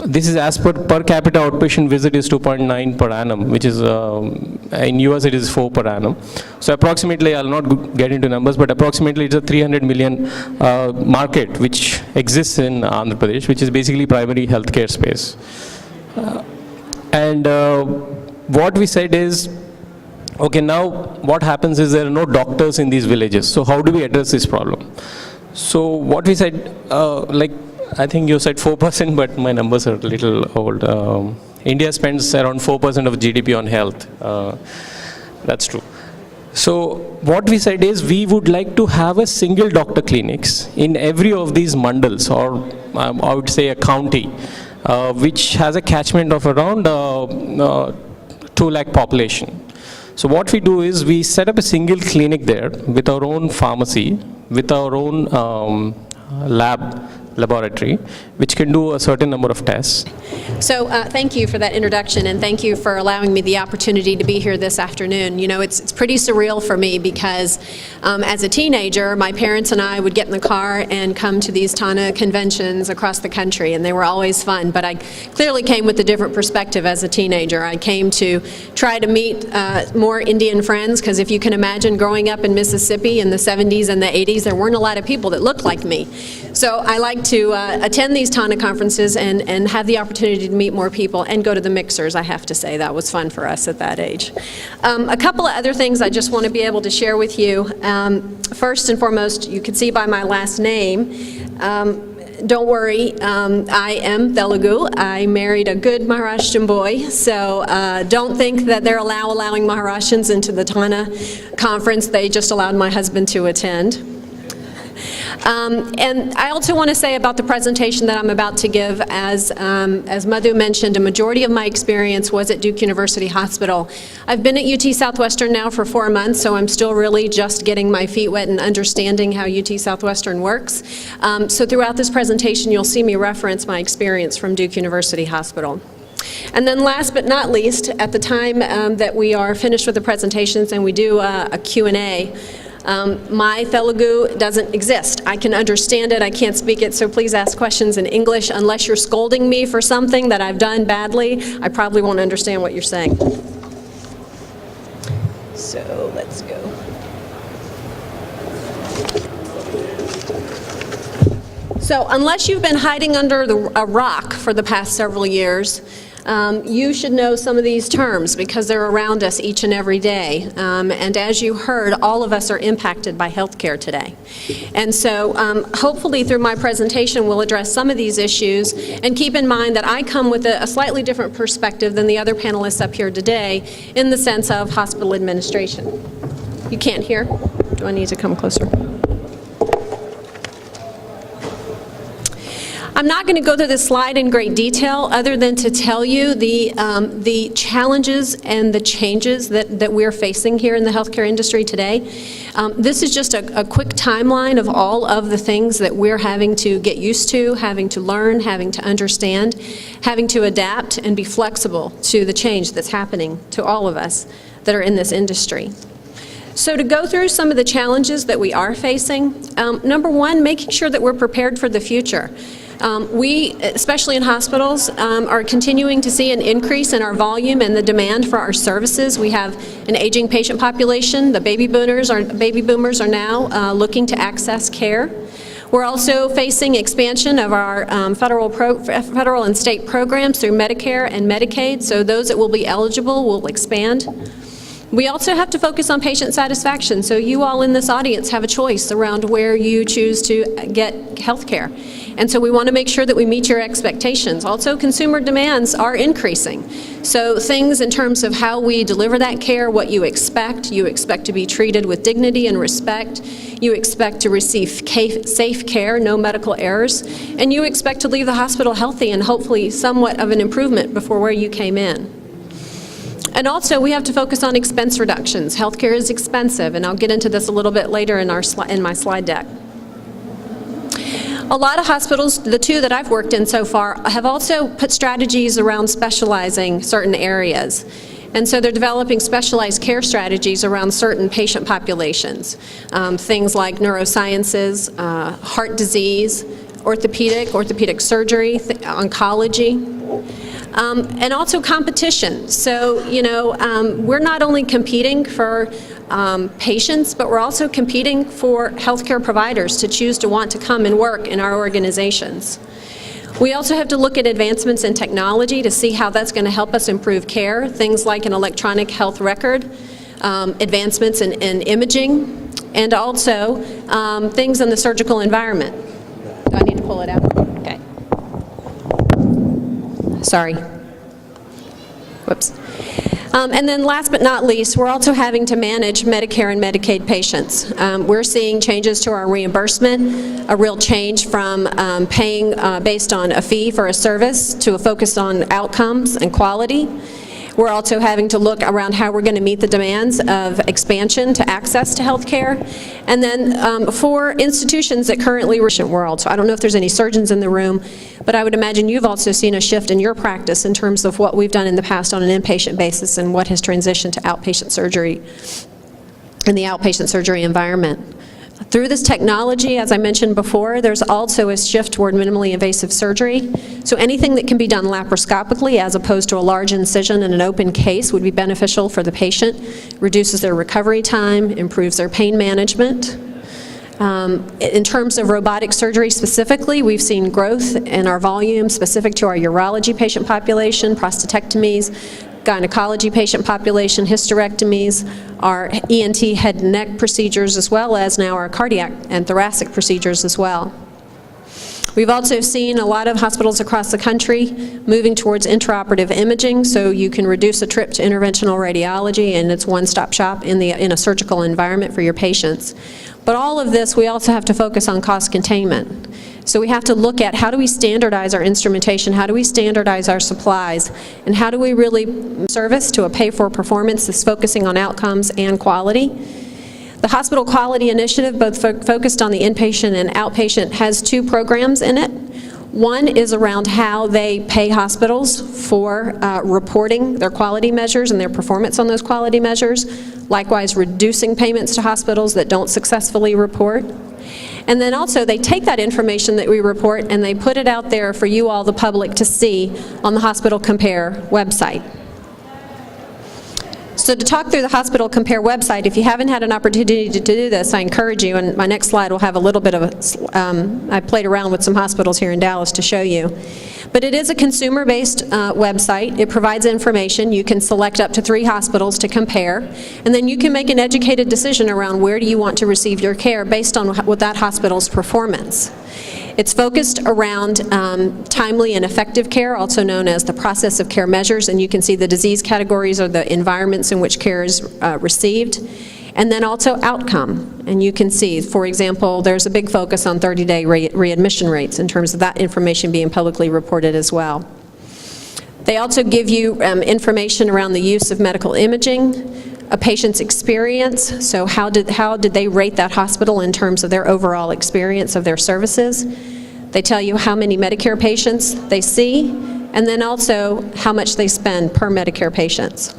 This is as per capita outpatient visit is 2.9 per annum, which is, in US it is 4 per annum. So approximately, I'll not get into numbers, but approximately it's a 300 million market which exists in Andhra Pradesh, which is basically primary healthcare space. What we said is, okay, now what happens is there are no doctors in these villages. So how do we address this problem? So what we said, I think you said 4%, but my numbers are a little old. India spends around 4% of GDP on health. That's true. So what we said is, we would like to have a single doctor clinics in every of these mandals, or I would say a county, which has a catchment of around 2 lakh population. So what we do is, we set up a single clinic there with our own pharmacy, with our own laboratory, which can do a certain number of tests. So thank you for that introduction, and thank you for allowing me the opportunity to be here this afternoon. You know, it's pretty surreal for me because as a teenager, my parents and I would get in the car and come to these TANA conventions across the country, and they were always fun. But I clearly came with a different perspective as a teenager. I came to try to meet more Indian friends, because if you can imagine growing up in Mississippi in the 70s and the 80s, there weren't a lot of people that looked like me. So I like to attend these TANA conferences and have the opportunity to meet more people and go to the mixers. I have to say that was fun for us at that age. A couple of other things I just want to be able to share with you. First and foremost, you can see by my last name, don't worry, I am Telugu. I married a good Maharashtrian boy, so don't think that they're allowing Maharashtrians into the TANA conference. They just allowed my husband to attend. And I also want to say about the presentation that I'm about to give, as Madhu mentioned, a majority of my experience was at Duke University Hospital. I've been at UT Southwestern now for 4 months, so I'm still really just getting my feet wet and understanding how UT Southwestern works. So throughout this presentation, you'll see me reference my experience from Duke University Hospital. And then last but not least, at the time that we are finished with the presentations and we do a Q&A, my Telugu doesn't exist. I can understand it, I can't speak it, so please ask questions in English. Unless you're scolding me for something that I've done badly, I probably won't understand what you're saying. So let's go. So unless you've been hiding under a rock for the past several years, you should know some of these terms because they're around us each and every day. And as you heard, all of us are impacted by healthcare today. And so hopefully through my presentation we'll address some of these issues, and keep in mind that I come with a slightly different perspective than the other panelists up here today in the sense of hospital administration. You can't hear? Do I need to come closer? I'm not going to go through this slide in great detail other than to tell you the challenges and the changes that we're facing here in the healthcare industry today. This is just a quick timeline of all of the things that we're having to get used to, having to learn, having to understand, having to adapt and be flexible to the change that's happening to all of us that are in this industry. So to go through some of the challenges that we are facing, number one, making sure that we're prepared for the future. We, especially in hospitals, are continuing to see an increase in our volume and the demand for our services. We have an aging patient population. The baby boomers are now looking to access care. We're also facing expansion of our federal and state programs through Medicare and Medicaid, so those that will be eligible will expand. We also have to focus on patient satisfaction. So you all in this audience have a choice around where you choose to get health care. And so we want to make sure that we meet your expectations. Also, consumer demands are increasing. So things in terms of how we deliver that care, what you expect to be treated with dignity and respect, you expect to receive safe care, no medical errors, and you expect to leave the hospital healthy and hopefully somewhat of an improvement before where you came in. And also, we have to focus on expense reductions. Healthcare is expensive, and I'll get into this a little bit later in my slide deck. A lot of hospitals, the two that I've worked in so far, have also put strategies around specializing certain areas. And so they're developing specialized care strategies around certain patient populations. Things like neurosciences, heart disease, orthopedic surgery, oncology. And also competition. So, we're not only competing for patients, but we're also competing for healthcare providers to choose to want to come and work in our organizations. We also have to look at advancements in technology to see how that's going to help us improve care, things like an electronic health record, advancements in imaging, and also things in the surgical environment. Do I need to pull it out? Okay. Sorry. Whoops. And then last but not least, we're also having to manage Medicare and Medicaid patients. We're seeing changes to our reimbursement, a real change from paying based on a fee for a service to a focus on outcomes and quality. We're also having to look around how we're going to meet the demands of expansion to access to health care. And then for institutions that currently world. So I don't know if there's any surgeons in the room, but I would imagine you've also seen a shift in your practice in terms of what we've done in the past on an inpatient basis and what has transitioned to outpatient surgery in the outpatient surgery environment. Through this technology, as I mentioned before, there's also a shift toward minimally invasive surgery. So anything that can be done laparoscopically as opposed to a large incision in an open case would be beneficial for the patient, reduces their recovery time, improves their pain management. In terms of robotic surgery specifically, we've seen growth in our volume specific to our urology patient population, prostatectomies, gynecology patient population, hysterectomies, our ENT head and neck procedures, as well as now our cardiac and thoracic procedures as well. We've also seen a lot of hospitals across the country moving towards intraoperative imaging, so you can reduce a trip to interventional radiology, and it's one-stop shop in a surgical environment for your patients. But all of this, we also have to focus on cost containment. So we have to look at how do we standardize our instrumentation, how do we standardize our supplies, and how do we really service to a pay-for performance that's focusing on outcomes and quality. The Hospital Quality Initiative, both focused on the inpatient and outpatient, has two programs in it. One is around how they pay hospitals for reporting their quality measures and their performance on those quality measures, likewise reducing payments to hospitals that don't successfully report. And then also they take that information that we report and they put it out there for you all, the public, to see on the Hospital Compare website. So to talk through the Hospital Compare website, if you haven't had an opportunity to do this, I encourage you, and my next slide will have a little bit of I played around with some hospitals here in Dallas to show you. But it is a consumer-based website. It provides information. You can select up to 3 hospitals to compare, and then you can make an educated decision around where do you want to receive your care based on what that hospital's performance. It's focused around timely and effective care, also known as the process of care measures, and you can see the disease categories or the environments in which care is received, and then also outcome. And you can see, for example, there's a big focus on 30-day readmission rates in terms of that information being publicly reported as well. They also give you information around the use of medical imaging, a patient's experience, so how did they rate that hospital in terms of their overall experience of their services. They tell you how many Medicare patients they see, and then also how much they spend per Medicare patients.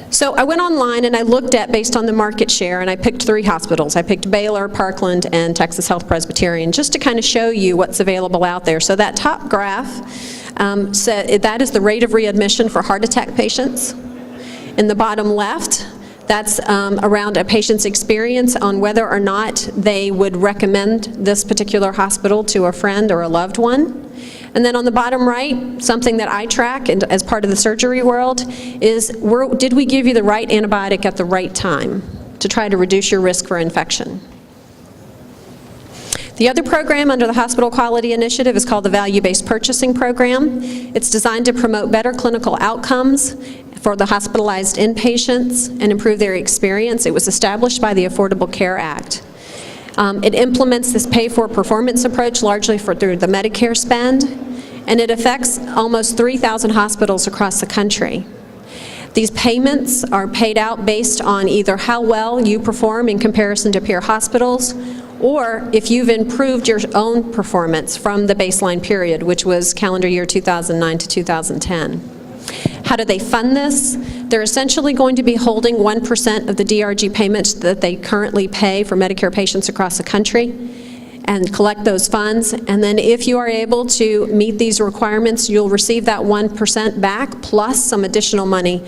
So I went online and I looked at, based on the market share, and I picked 3 hospitals. I picked Baylor, Parkland, and Texas Health Presbyterian, just to kind of show you what's available out there. So that top graph, that is the rate of readmission for heart attack patients. In the bottom left, that's around a patient's experience on whether or not they would recommend this particular hospital to a friend or a loved one. And then on the bottom right, something that I track and as part of the surgery world is, did we give you the right antibiotic at the right time to try to reduce your risk for infection? The other program under the Hospital Quality Initiative is called the Value-Based Purchasing Program. It's designed to promote better clinical outcomes for the hospitalized inpatients and improve their experience. It was established by the Affordable Care Act. It implements this pay-for-performance approach largely through the Medicare spend, and it affects almost 3,000 hospitals across the country. These payments are paid out based on either how well you perform in comparison to peer hospitals, or if you've improved your own performance from the baseline period, which was calendar year 2009 to 2010. How do they fund this? They're essentially going to be holding 1% of the DRG payments that they currently pay for Medicare patients across the country and collect those funds. And then if you are able to meet these requirements, you'll receive that 1% back plus some additional money.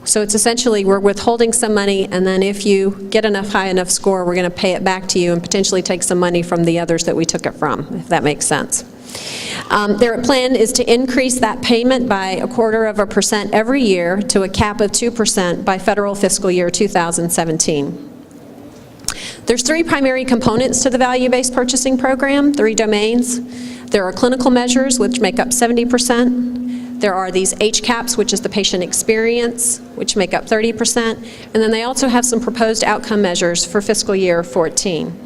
So it's essentially we're withholding some money, and then if you get enough high enough score, we're going to pay it back to you and potentially take some money from the others that we took it from, if that makes sense. Their plan is to increase that payment by 0.25% every year to a cap of 2% by federal fiscal year 2017. There's three primary components to the value-based purchasing program, three domains. There are clinical measures, which make up 70%. There are these HCAPs, which is the patient experience, which make up 30%. And then they also have some proposed outcome measures for fiscal year 14.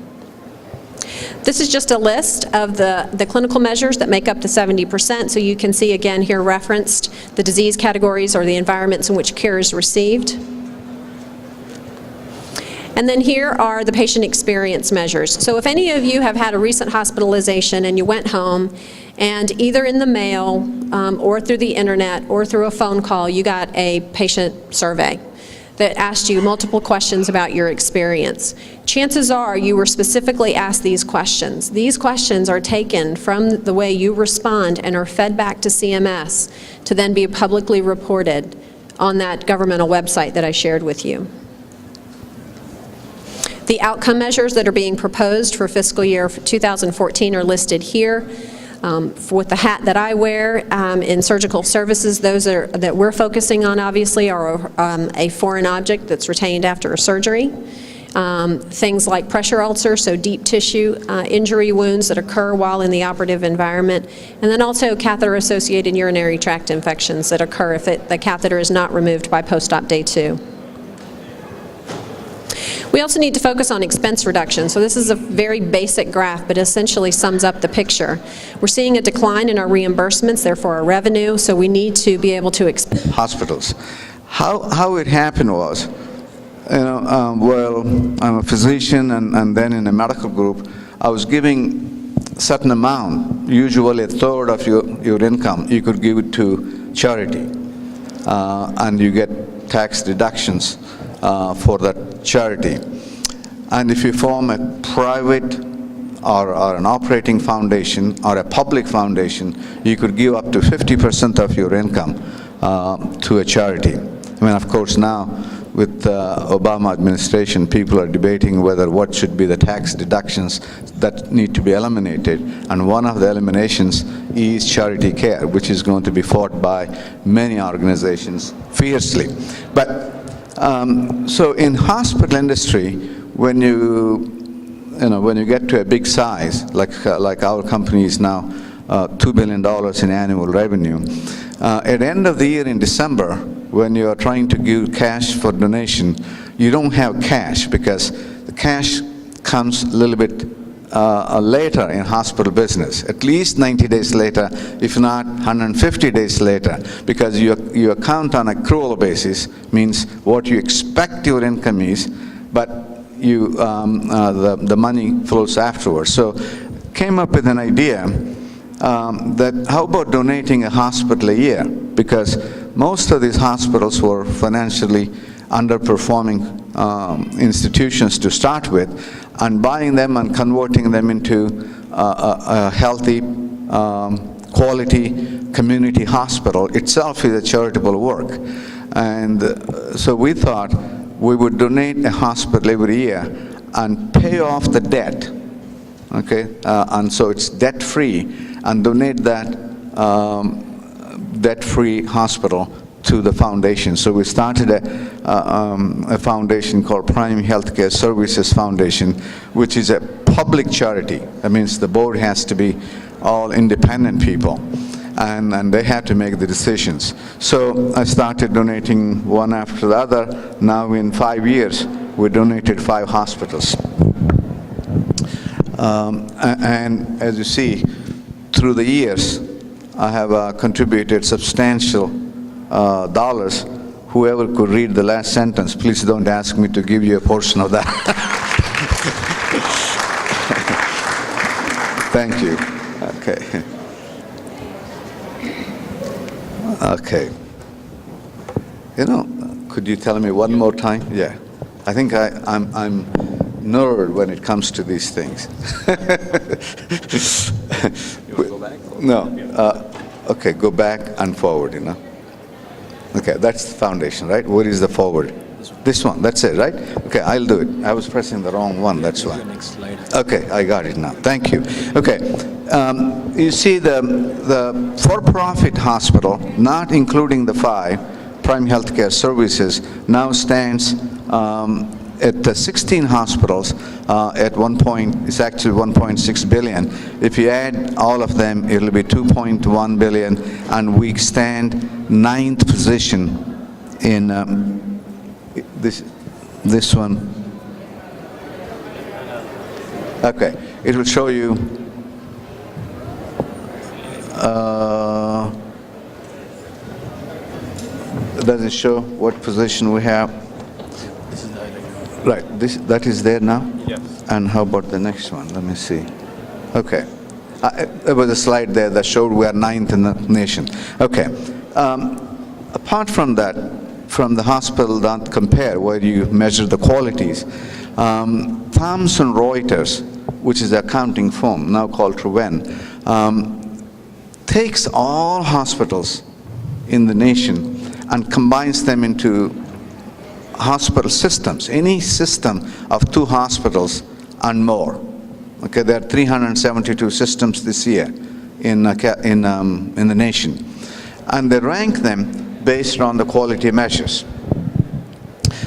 This is just a list of the clinical measures that make up the 70%. So you can see again here referenced the disease categories or the environments in which care is received. And then here are the patient experience measures. So if any of you have had a recent hospitalization and you went home and either in the mail or through the internet or through a phone call, you got a patient survey that asked you multiple questions about your experience. Chances are you were specifically asked these questions. These questions are taken from the way you respond and are fed back to CMS to then be publicly reported on that governmental website that I shared with you. The outcome measures that are being proposed for fiscal year 2014 are listed here. With the hat that I wear in surgical services, those that we're focusing on obviously are a foreign object that's retained after a surgery. Things like pressure ulcers, so deep tissue injury wounds that occur while in the operative environment, and then also catheter-associated urinary tract infections that occur if the catheter is not removed by post-op day 2. We also need to focus on expense reduction. So this is a very basic graph, but essentially sums up the picture. We're seeing a decline in our reimbursements, therefore our revenue, so we need to be able to hospitals. How it happened was, well, I'm a physician and then in a medical group, I was giving a certain amount, usually a third of your income, you could give it to charity, and you get tax deductions for that charity. And if you form a private or an operating foundation or a public foundation, you could give up to 50% of your income to a charity. I mean, of course, now with the Obama administration, people are debating what should be the tax deductions that need to be eliminated. And one of the eliminations is charity care, which is going to be fought by many organizations fiercely. But so in hospital industry, when you get to a big size, like our company is now $2 billion in annual revenue, at the end of the year in December, when you are trying to give cash for donation, you don't have cash because the cash comes a little bit later in hospital business, at least 90 days later, if not 150 days later, because you account on accrual basis, means what you expect your income is, but the money flows afterwards. So came up with an idea that how about donating a hospital a year, because most of these hospitals were financially underperforming institutions to start with, and buying them and converting them into a healthy, quality community hospital itself is a charitable work. And so we thought we would donate a hospital every year and pay off the debt, okay? And so it's debt-free, and donate that debt-free hospital to the foundation. So we started a foundation called Prime Healthcare Services Foundation, which is a public charity. That means the board has to be all independent people, and they have to make the decisions. So I started donating one after the other. Now in 5 years, we donated 5 hospitals. And as you see, through the years, I have contributed substantial dollars. Whoever could read the last sentence, please don't ask me to give you a portion of that. Thank you. Okay. Okay. You know, could you tell me one more time? Yeah. I think I'm nerd when it comes to these things. You want to go back? No. Okay, go back and forward, you know. Okay, that's the foundation, right? Where is the forward? This one, that's it, right? Okay, I'll do it. I was pressing the wrong one, that's why. Next slide. Okay, I got it now. Thank you. Okay, you see the for-profit hospital, not including the 5 Prime Healthcare Services, now stands at 16 hospitals at one point. It's actually 1.6 billion. If you add all of them, it'll be 2.1 billion, and we stand 9th position in this one. Okay, it will show you. Does it show what position we have? Right, that is there now? Yes. And how about the next one? Let me see. Okay. There was a slide there that showed we are 9th in the nation. Okay. Apart from that, from the hospital that compare, where you measure the qualities, Thomson Reuters, which is an accounting firm, now called Truven, takes all hospitals in the nation and combines them into hospital systems, any system of 2 hospitals and more. Okay, there are 372 systems this year in the nation, and they rank them based on the quality measures.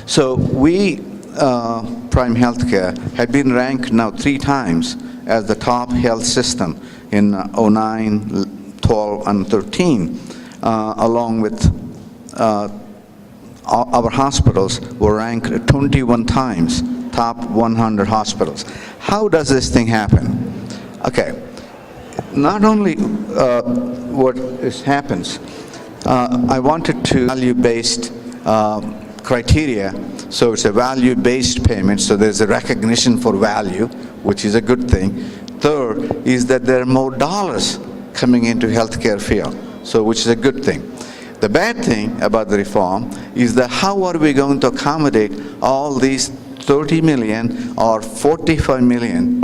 So we, Prime Healthcare, have been ranked now 3 times as the top health system in 09, 12, and 13, along with our hospitals were ranked 21 times top 100 hospitals. How does this thing happen? Okay, not only what happens, I wanted to value-based criteria, so it's a value-based payment, so there's a recognition for value, which is a good thing. Third is that there are more dollars coming into healthcare field, so which is a good thing. The bad thing about the reform is that how are we going to accommodate all these 30 million or 45 million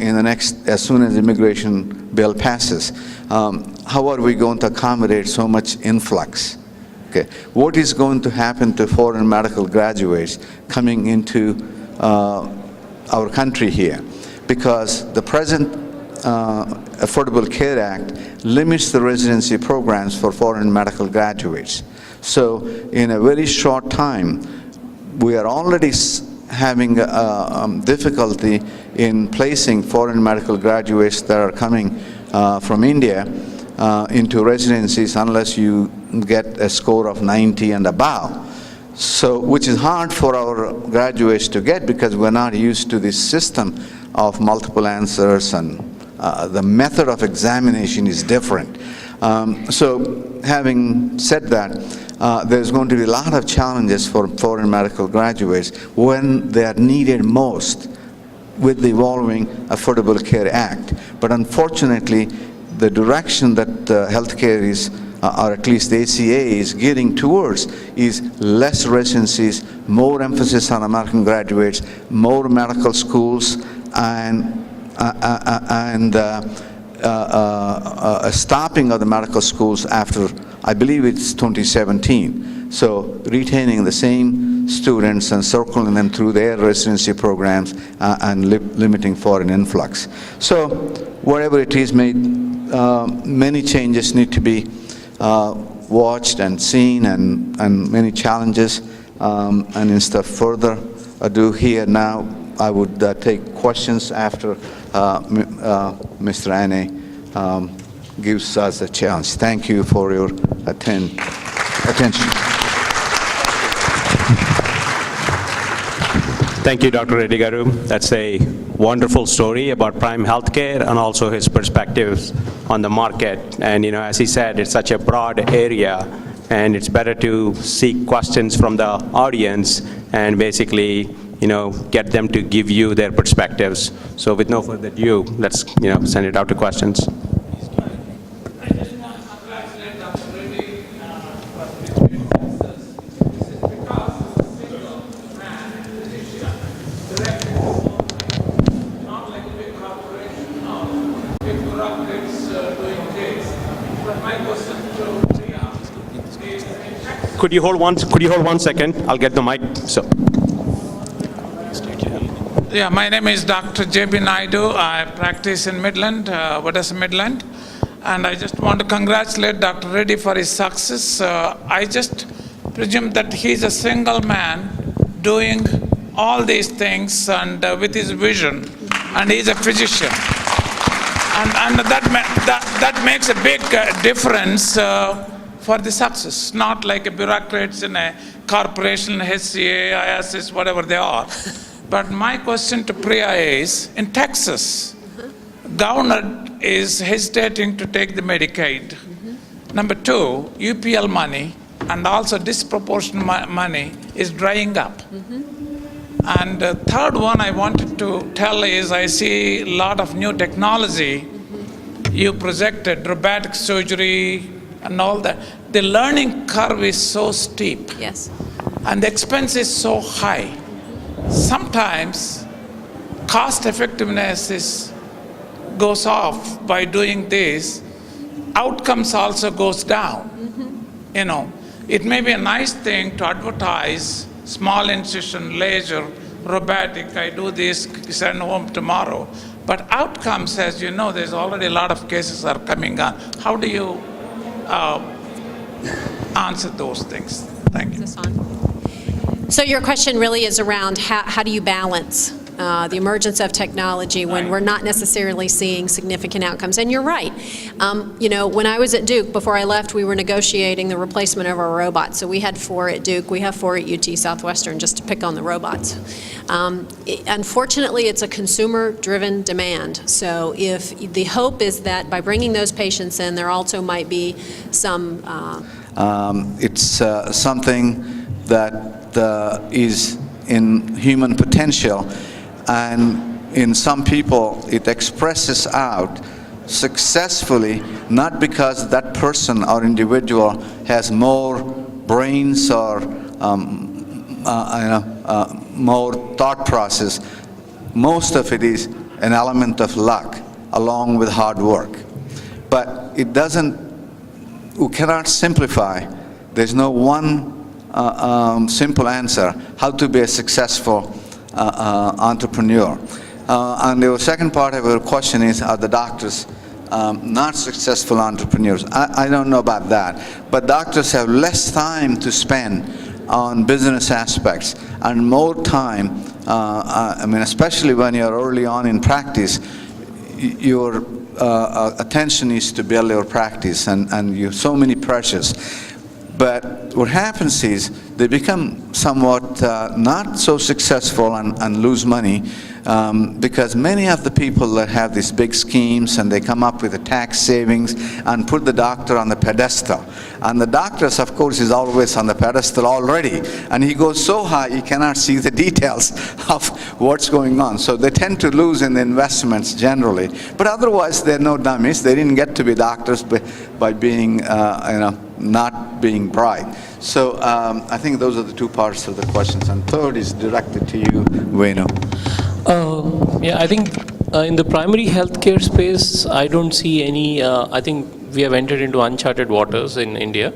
in the next, as soon as the immigration bill passes? How are we going to accommodate so much influx? Okay, what is going to happen to foreign medical graduates coming into our country here? Because the present Affordable Care Act limits the residency programs for foreign medical graduates. So in a very short time, we are already having difficulty in placing foreign medical graduates that are coming from India into residencies unless you get a score of 90 and above. So, which is hard for our graduates to get because we're not used to this system of multiple answers, and the method of examination is different. So having said that, there's going to be a lot of challenges for foreign medical graduates when they are needed most with the evolving Affordable Care Act. But unfortunately, the direction that healthcare is, or at least the ACA is getting towards, is less residencies, more emphasis on American graduates, more medical schools, and a stopping of the medical schools after, I believe it's 2017. So retaining the same students and circling them through their residency programs and limiting foreign influx. So whatever it is, may many changes need to be watched and seen, and many challenges. And instead of further ado here now, I would take questions after Mr. Ane gives us a chance. Thank you for your attention. Thank you, Dr. Reddy Garu. That's a wonderful story about Prime Healthcare and also his perspectives on the market. And as he said, it's such a broad area, and it's better to seek questions from the audience and basically, get them to give you their perspectives. So with no further ado, let's, send it out to questions. Could you hold one second? I'll get the mic. So. Yeah, my name is Dr. J.B. Naidu. I practice in Midland, Odessa, Midland. And I just want to congratulate Dr. Reddy for his success. I just presume that he's a single man doing all these things and with his vision. And he's a physician. And that makes a big difference for the success, not like a bureaucrats in a corporation, HCA, ISS, whatever they are. But my question to Priya is, in Texas, governor is hesitating to take the Medicaid. Number two, UPL money and also disproportionate money is drying up. And the third one I wanted to tell is I see a lot of new technology. You projected robotic surgery and all that. The learning curve is so steep. Yes. And the expense is so high. Sometimes cost effectiveness goes off by doing this. Outcomes also goes down. It may be a nice thing to advertise, small incision, laser, robotic, I do this, send home tomorrow. But outcomes, as you know, there's already a lot of cases are coming on. How do you answer those things? Thank you. So your question really is around how do you balance the emergence of technology when we're not necessarily seeing significant outcomes. And you're right. When I was at Duke, before I left, we were negotiating the replacement of our robots. So we had 4 at Duke. We have 4 at UT Southwestern, just to pick on the robots. Unfortunately, it's a consumer-driven demand. So if the hope is that by bringing those patients in, there also might be some... it's something that is in human potential, and in some people it expresses out successfully, not because that person or individual has more brains or more thought process. Most of it is an element of luck along with hard work. But it doesn't, we cannot simplify. There's no one simple answer how to be a successful entrepreneur. And the second part of your question is, are the doctors not successful entrepreneurs? I don't know about that. But doctors have less time to spend on business aspects and more time, especially when you're early on in practice, your attention is to build your practice, and you have so many pressures. But what happens is they become somewhat not so successful and lose money because many of the people that have these big schemes and they come up with the tax savings and put the doctor on the pedestal. And the doctor, of course, is always on the pedestal already. And he goes so high he cannot see the details of what's going on. So they tend to lose in the investments generally. But otherwise, they're no dummies. They didn't get to be doctors by being, not being bright. So I think those are the two parts of the questions. And third is directed to you, Venu. Yeah, I think in the primary healthcare space, I don't see any, I think we have entered into uncharted waters in India.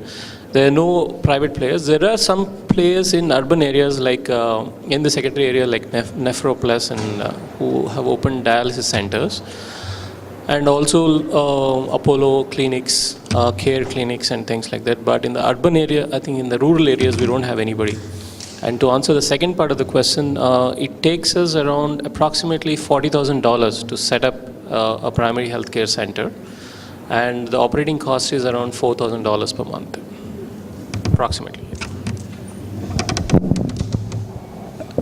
There are no private players. There are some players in urban areas like in the secondary area like Nephroplus and who have opened dialysis centers. and also Apollo clinics, care clinics and things like that. But in the urban area, I think in the rural areas, we don't have anybody. And to answer the second part of the question, it takes us around approximately $40,000 to set up a primary health care center. And the operating cost is around $4,000 per month, approximately.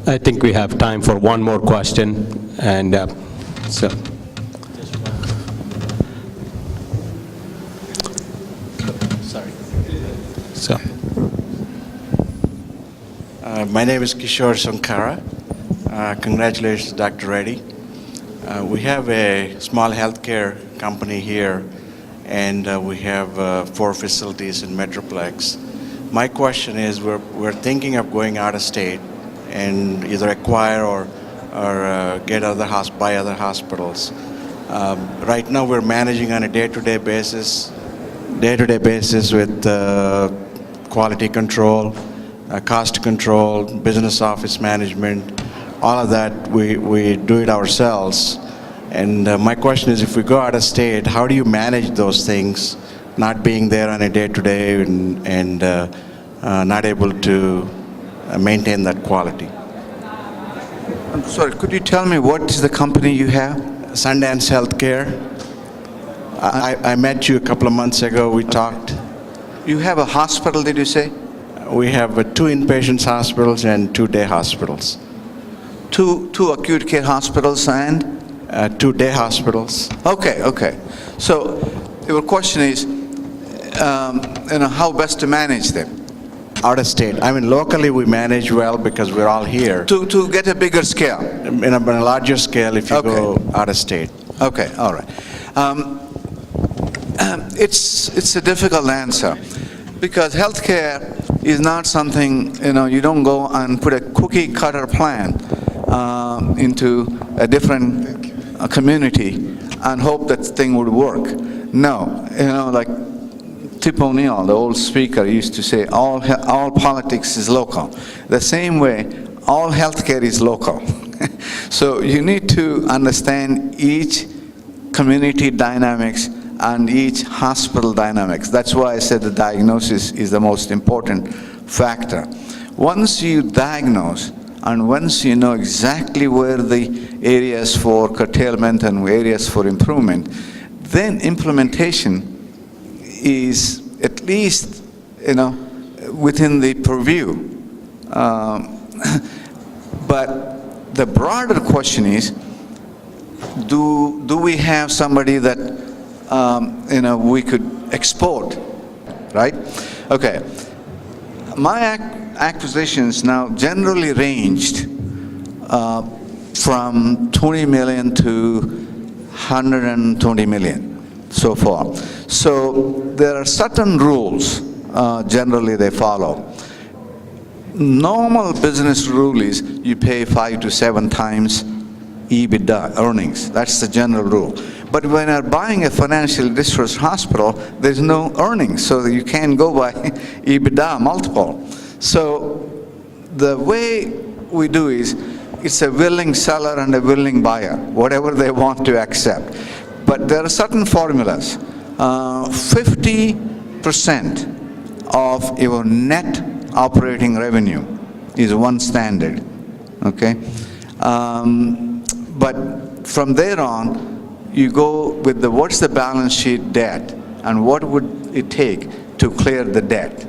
I think we have time for one more question, and so. Sorry. So. My name is Kishore Sankara. Congratulations, Dr. Reddy. We have a small healthcare company here, and we have 4 facilities in Metroplex. My question is, we're thinking of going out of state and either acquire or get buy other hospitals. Right now, we're managing on a day-to-day basis with quality control, cost control, business office management, all of that, we do it ourselves. And my question is, if we go out of state, how do you manage those things, not being there on a day-to-day and not able to maintain that quality? I'm sorry, could you tell me what is the company you have? Sundance Healthcare. I met you a couple of months ago, we talked. You have a hospital, did you say? We have 2 inpatient hospitals and 2 day hospitals. Two acute care hospitals and? 2 day hospitals. Okay. So your question is, how best to manage them? Out of state. I mean, locally we manage well because we're all here. To get a bigger scale? In a larger scale if you go out of state. Okay, all right. It's a difficult answer because healthcare is not something, you don't go and put a cookie cutter plan into a different community and hope that thing would work. No, like Tip O'Neill, the old speaker, used to say, all politics is local. The same way, all healthcare is local. So you need to understand each community dynamics and each hospital dynamics. That's why I said the diagnosis is the most important factor. Once you diagnose and once you know exactly where the areas for curtailment and areas for improvement, then implementation is at least, within the purview. But the broader question is, do we have somebody that we could export, right? Okay. My acquisitions now generally ranged from 20 million to 120 million so far. So there are certain rules generally they follow. Normal business rule is you pay 5 to 7 times EBITDA, earnings. That's the general rule. But when you're buying a financial distress hospital, there's no earnings, so you can't go by EBITDA multiple. So the way we do is, it's a willing seller and a willing buyer, whatever they want to accept. But there are certain formulas. 50% of your net operating revenue is one standard, okay? But from there on, you go with what's the balance sheet debt and what would it take to clear the debt.